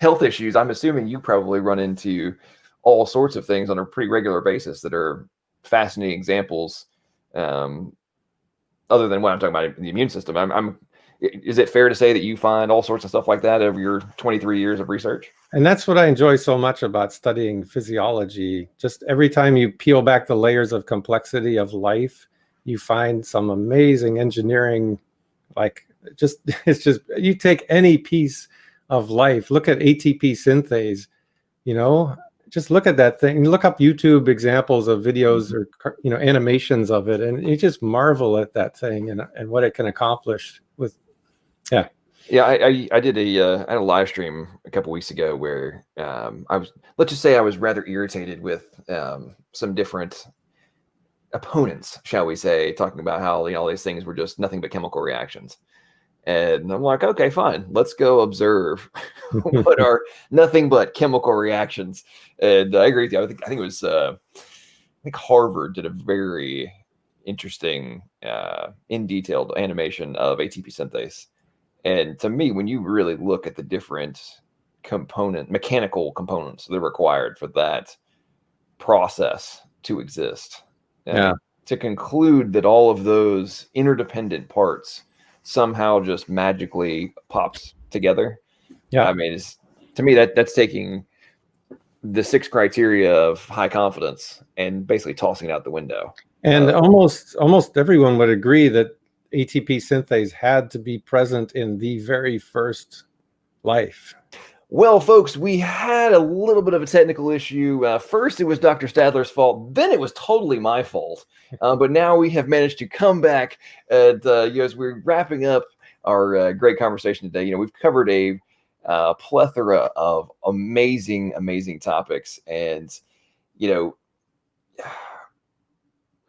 health issues, I'm assuming you probably run into all sorts of things on a pretty regular basis that are fascinating examples. Other than what I'm talking about in the immune system, is it fair to say that you find all sorts of stuff like that over your 23 years of research? And that's what I enjoy so much about studying physiology. Just every time you peel back the layers of complexity of life, you find some amazing engineering. Like, it's just you take any piece of life, look at ATP synthase, just look at that thing, look up YouTube examples of videos or animations of it, and you just marvel at that thing and what it can accomplish with. I did I had a live stream a couple weeks ago where let's just say I was rather irritated with some different opponents, shall we say, talking about how all these things were just nothing but chemical reactions. And I'm like, okay, fine, let's go observe what are nothing but chemical reactions. And I agree with you. I think it was I think Harvard did a very interesting in detailed animation of ATP synthase. And to me, when you really look at the different mechanical components that are required for that process to exist, to conclude that all of those interdependent parts somehow just magically pops together. I mean, to me, that's taking the 6 criteria of high confidence and basically tossing it out the window. And almost everyone would agree that ATP synthase had to be present in the very first life. Well, folks, we had a little bit of a technical issue. First, it was Dr. Stadler's fault. Then it was totally my fault. But now we have managed to come back. As we're wrapping up our great conversation today, we've covered a plethora of amazing topics. And,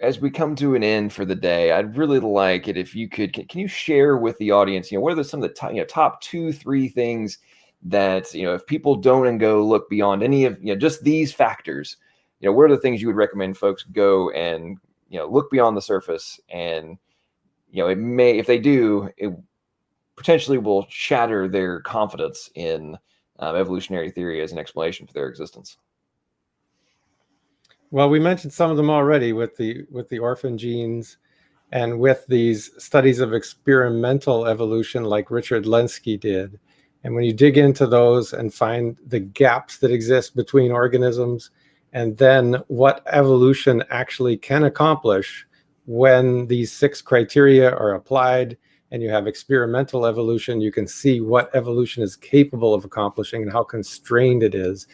as we come to an end for the day, I'd really like it if you could, can you share with the audience, what are some of the top 2-3 things that, if people don't and go look beyond any of, just these factors, what are the things you would recommend folks go and, look beyond the surface, and, it may, if they do, it potentially will shatter their confidence in evolutionary theory as an explanation for their existence. Well, we mentioned some of them already with the orphan genes and with these studies of experimental evolution like Richard Lenski did. And when you dig into those and find the gaps that exist between organisms, and then what evolution actually can accomplish when these 6 criteria are applied, and you have experimental evolution, you can see what evolution is capable of accomplishing and how constrained it is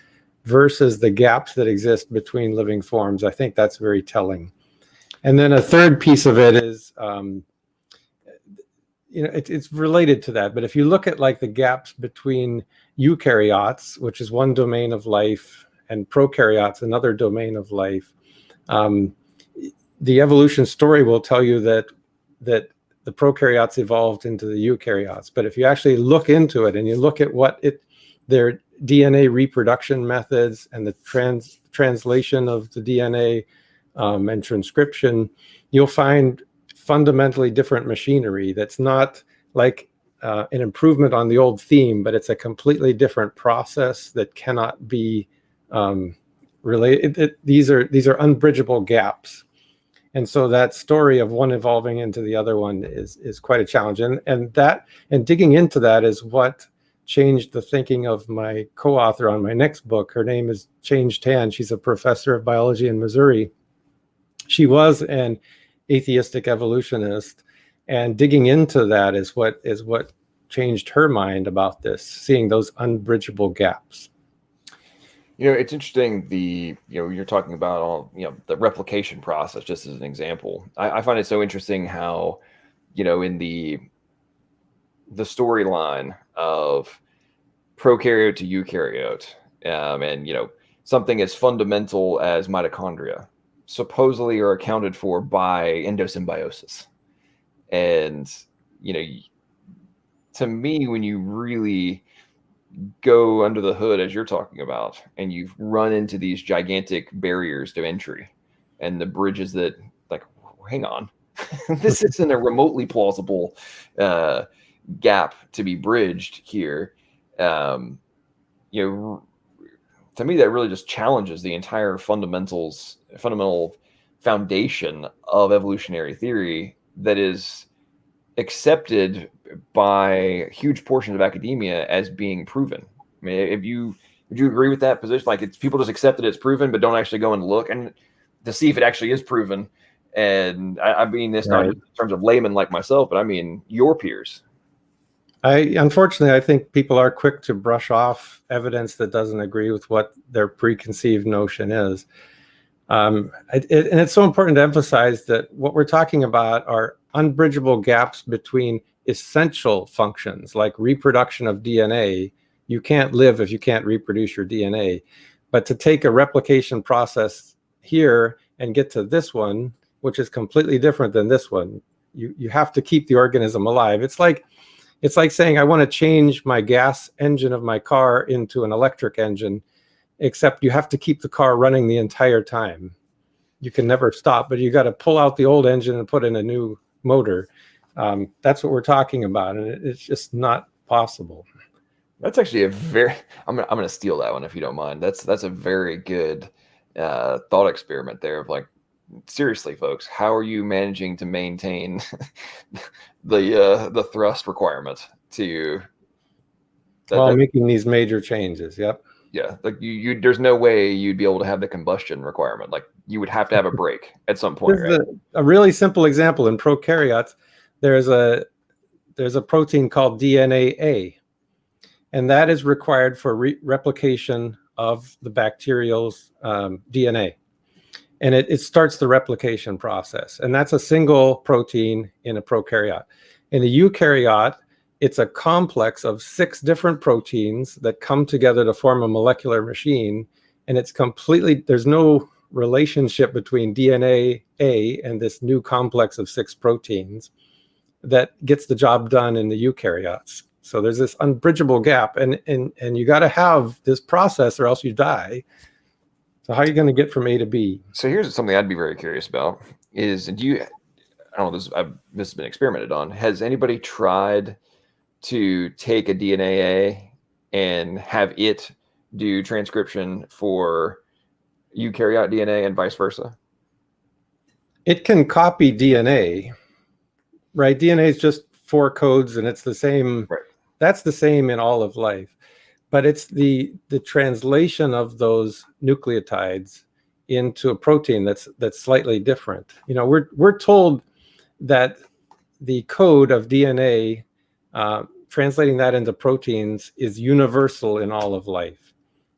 versus the gaps that exist between living forms. I think that's very telling. And then a third piece of it is, it's related to that. But if you look at like the gaps between eukaryotes, which is one domain of life, and prokaryotes, another domain of life, the evolution story will tell you that the prokaryotes evolved into the eukaryotes. But if you actually look into it and you look at their DNA reproduction methods and the translation of the DNA and transcription, you'll find fundamentally different machinery that's not like an improvement on the old theme, but it's a completely different process that cannot be related. These are unbridgeable gaps. And so that story of one evolving into the other one is quite a challenge. And digging into that is what changed the thinking of my co-author on my next book. Her name is Changed Tan. She's a professor of biology in Missouri. She was an atheistic evolutionist, and digging into that is what changed her mind about this, seeing those unbridgeable gaps. It's interesting, you're talking about all, the replication process, just as an example. I find it so interesting how, in the storyline of prokaryote to eukaryote, and, something as fundamental as mitochondria supposedly are accounted for by endosymbiosis. And, to me, when you really go under the hood, as you're talking about, and you've run into these gigantic barriers to entry and the bridges that, like, hang on, this isn't a remotely plausible gap to be bridged here. To me, that really just challenges the entire fundamental foundation of evolutionary theory that is accepted by huge portions of academia as being proven. I mean, would you agree with that position? Like, it's people just accept that it's proven, but don't actually go and look and to see if it actually is proven. And I mean this not just in terms of laymen like myself, but I mean your peers. Unfortunately, I think people are quick to brush off evidence that doesn't agree with what their preconceived notion is. And it's so important to emphasize that what we're talking about are unbridgeable gaps between essential functions like reproduction of DNA. You can't live if you can't reproduce your DNA. But to take a replication process here and get to this one, which is completely different than this one, you have to keep the organism alive. It's like saying I want to change my gas engine of my car into an electric engine, except you have to keep the car running the entire time. You can never stop, but you got to pull out the old engine and put in a new motor. That's what we're talking about, and it's just not possible. That's actually I'm going to steal that one if you don't mind. That's a very good thought experiment there of like, seriously, folks, how are you managing to maintain the thrust requirement to while making these major changes? Yep. Yeah, like you there's no way you'd be able to have the combustion requirement. Like, you would have to have a break at some point. Right? A really simple example in prokaryotes, there's a protein called DNA, and that is required for replication of the bacterial's DNA. And it starts the replication process. And that's a single protein in a prokaryote. In a eukaryote, it's a complex of 6 different proteins that come together to form a molecular machine. And it's there's no relationship between DNA A and this new complex of 6 proteins that gets the job done in the eukaryotes. So there's this unbridgeable gap, and you got to have this process or else you die. So how are you going to get from A to B? So here's something I'd be very curious about is, I don't know, this has been experimented on. Has anybody tried to take a DNA A and have it do transcription for eukaryote DNA and vice versa? It can copy DNA, right? DNA is just 4 codes, and it's the same. Right. That's the same in all of life. But it's the translation of those nucleotides into a protein that's slightly different. You know, we're told that the code of DNA, translating that into proteins, is universal in all of life.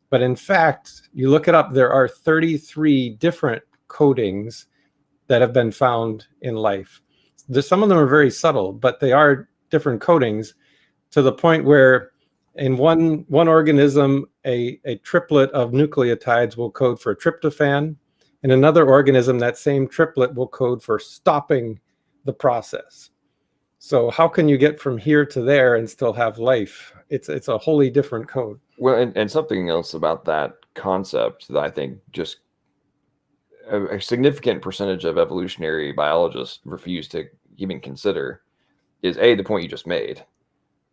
But in fact, you look it up, there are 33 different codings that have been found in life. Some of them are very subtle, but they are different codings, to the point where in one organism, a triplet of nucleotides will code for tryptophan. In another organism, that same triplet will code for stopping the process. So how can you get from here to there and still have life? It's a wholly different code. Well, and something else about that concept that I think just a significant percentage of evolutionary biologists refuse to even consider is A, the point you just made,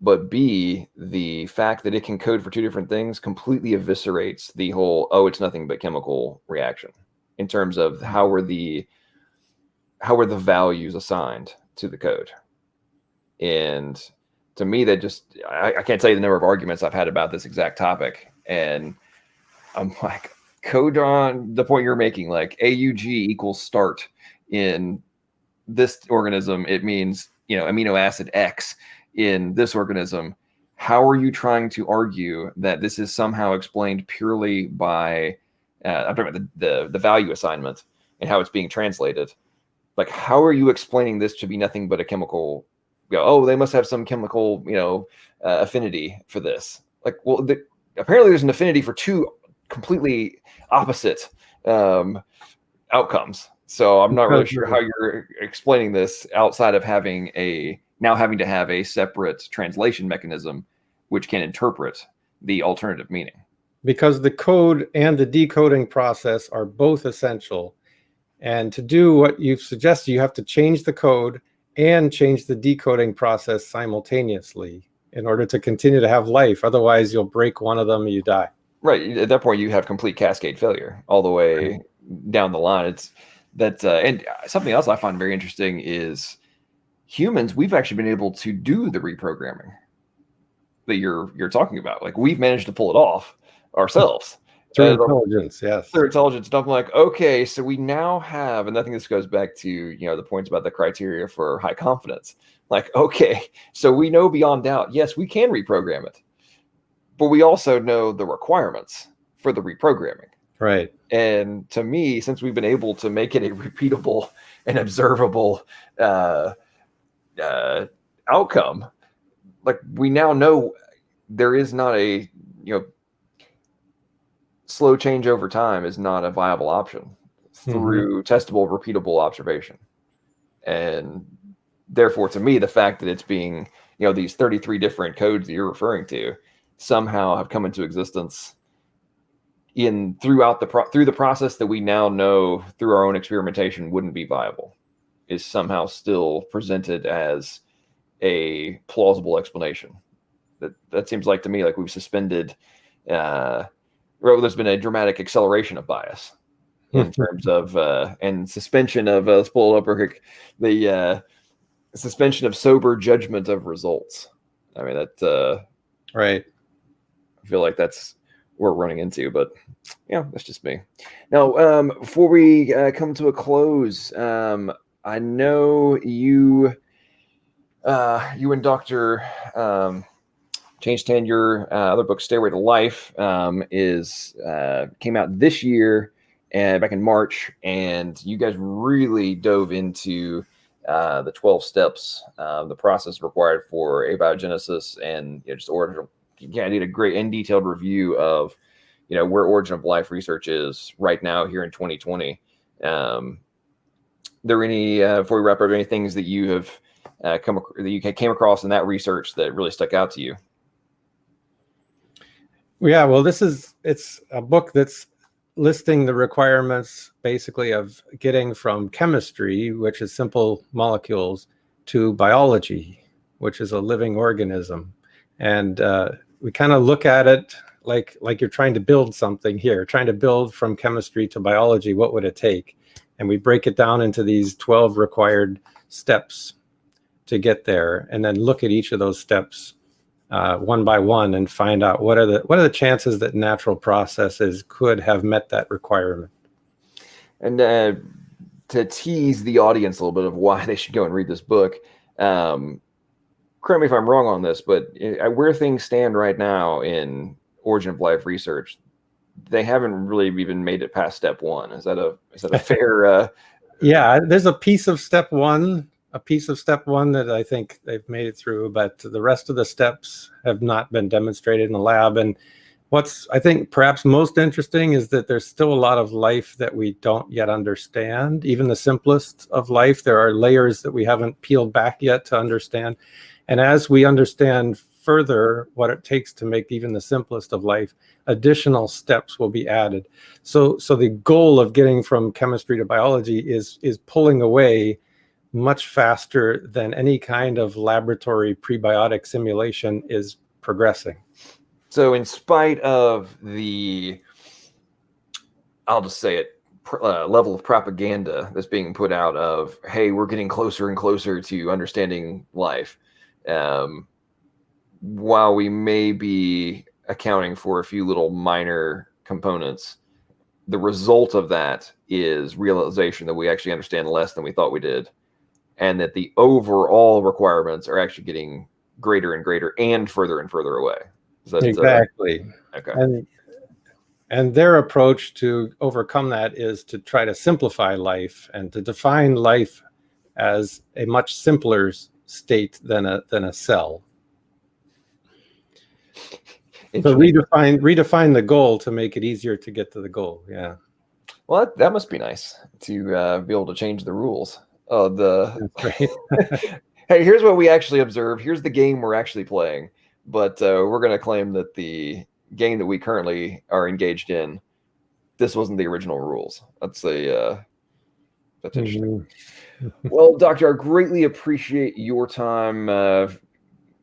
but B, the fact that it can code for 2 different things completely eviscerates the whole, oh, it's nothing but chemical reaction, in terms of how were the values assigned to the code. And to me, that just, I can't tell you the number of arguments I've had about this exact topic. And I'm like, code on the point you're making, like AUG equals start in this organism, it means, you know, amino acid X in this organism. How are you trying to argue that this is somehow explained purely by, I'm talking about the value assignment and how it's being translated? Like, how are you explaining this to be nothing but a chemical, you know, oh, they must have some chemical, you know, affinity for this. Like, well, apparently there's an affinity for 2 completely opposite outcomes. So I'm not really sure how you're explaining this outside of having to have a separate translation mechanism which can interpret the alternative meaning. Because the code and the decoding process are both essential. And to do what you've suggested, you have to change the code and change the decoding process simultaneously in order to continue to have life. Otherwise, you'll break one of them and you die. Right. At that point, you have complete cascade failure all the way down the line. It's that, and something else I find very interesting is humans. We've actually been able to do the reprogramming that you're talking about. Like, we've managed to pull it off ourselves. Through intelligence, yes. Through intelligence. And I'm like, okay, so we now have, and I think this goes back to, you know, the points about the criteria for high confidence. Like, okay, so we know beyond doubt, yes, we can reprogram it, but we also know the requirements for the reprogramming. Right. And to me, since we've been able to make it a repeatable and observable outcome, like, we now know there is not a, you know, slow change over time is not a viable option through testable, repeatable observation. And therefore, to me, the fact that it's being, you know, these 33 different codes that you're referring to somehow have come into existence through the process that we now know through our own experimentation wouldn't be viable, is somehow still presented as a plausible explanation. That seems like, to me, like we've suspended, there's been a dramatic acceleration of bias in terms of and suspension of let's pull it up real quick, the suspension of sober judgment of results. I mean, that right. I feel like that's what we're running into, but yeah, that's just me. Now, before we come to a close, I know you and Dr. Change 10, your other book, Stairway to Life, came out this year and back in March, and you guys really dove into the 12 steps, the process required for abiogenesis, and, you know, just origin. Yeah, I did a great and detailed review of, you know, where origin of life research is right now here in 2020. There any before we wrap up, any things that you have that you came across in that research that really stuck out to you? Yeah, well, it's a book that's listing the requirements basically of getting from chemistry, which is simple molecules, to biology, which is a living organism. And we kind of look at it like you're trying to build something here, trying to build from chemistry to biology, what would it take? And we break it down into these 12 required steps to get there, and then look at each of those steps one by one and find out what are the chances that natural processes could have met that requirement. And to tease the audience a little bit of why they should go and read this book, correct me if I'm wrong on this, but where things stand right now in origin of life research, they haven't really even made it past step one. Is that a fair? Yeah, there's a piece of step one that I think they've made it through, but the rest of the steps have not been demonstrated in the lab. And what's, I think, perhaps most interesting is that there's still a lot of life that we don't yet understand. Even the simplest of life, there are layers that we haven't peeled back yet to understand. And as we understand further what it takes to make even the simplest of life, additional steps will be added. So the goal of getting from chemistry to biology is pulling away much faster than any kind of laboratory prebiotic simulation is progressing. So in spite of the, I'll just say it, level of propaganda that's being put out of, hey, we're getting closer and closer to understanding life, while we may be accounting for a few little minor components, the result of that is realization that we actually understand less than we thought we did, and that the overall requirements are actually getting greater and greater and further away. Exactly. Okay. And their approach to overcome that is to try to simplify life and to define life as a much simpler state than a cell. So redefine the goal to make it easier to get to the goal. Yeah. Well, that must be nice to be able to change the rules. Hey, here's what we actually observed. Here's the game we're actually playing. But we're going to claim that the game that we currently are engaged in, this wasn't the original rules. That's interesting. Well, Doctor, I greatly appreciate your time.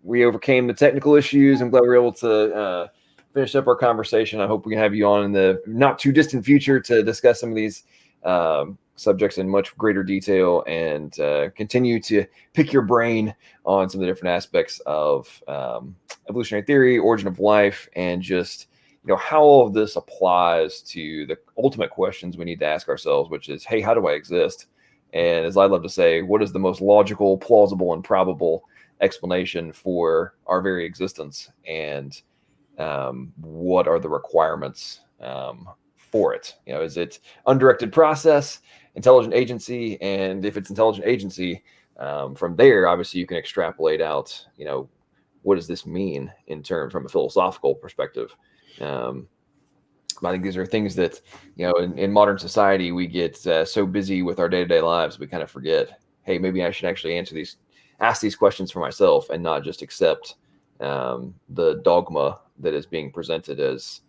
We overcame the technical issues. I'm glad we were able to finish up our conversation. I hope we can have you on in the not too distant future to discuss some of these subjects in much greater detail and continue to pick your brain on some of the different aspects of evolutionary theory, origin of life, and just how all of this applies to the ultimate questions we need to ask ourselves, which is, hey, how do I exist? And as I love to say, what is the most logical, plausible, and probable explanation for our very existence? And what are the requirements for it? Is it undirected process, intelligent agency? And if it's intelligent agency, from there, obviously you can extrapolate out, what does this mean from a philosophical perspective? I think these are things that, in modern society, we get so busy with our day-to-day lives, we kind of forget, hey, maybe I should actually ask these questions for myself and not just accept the dogma that is being presented as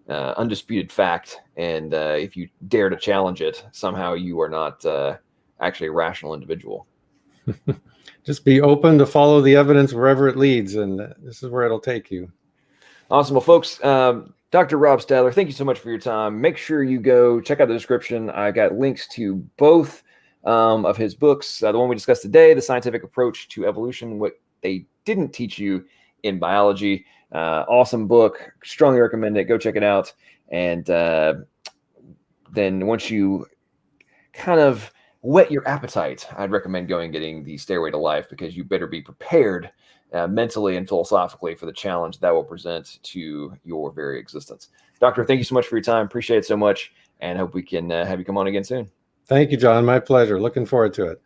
undisputed fact. And if you dare to challenge it, somehow you are not actually a rational individual. Just be open to follow the evidence wherever it leads, and this is where it'll take you. Awesome. Well, folks, Dr. Rob Stadler, thank you so much for your time. Make sure you go check out the description. I got links to both of his books. The one we discussed today, The Scientific Approach to Evolution, What They Didn't Teach You in Biology. Awesome book. Strongly recommend it. Go check it out. And then once you kind of whet your appetite, I'd recommend going and getting the Stairway to Life, because you better be prepared mentally and philosophically for the challenge that will present to your very existence. Doctor, thank you so much for your time. Appreciate it so much, and hope we can have you come on again soon. Thank you, John. My pleasure. Looking forward to it.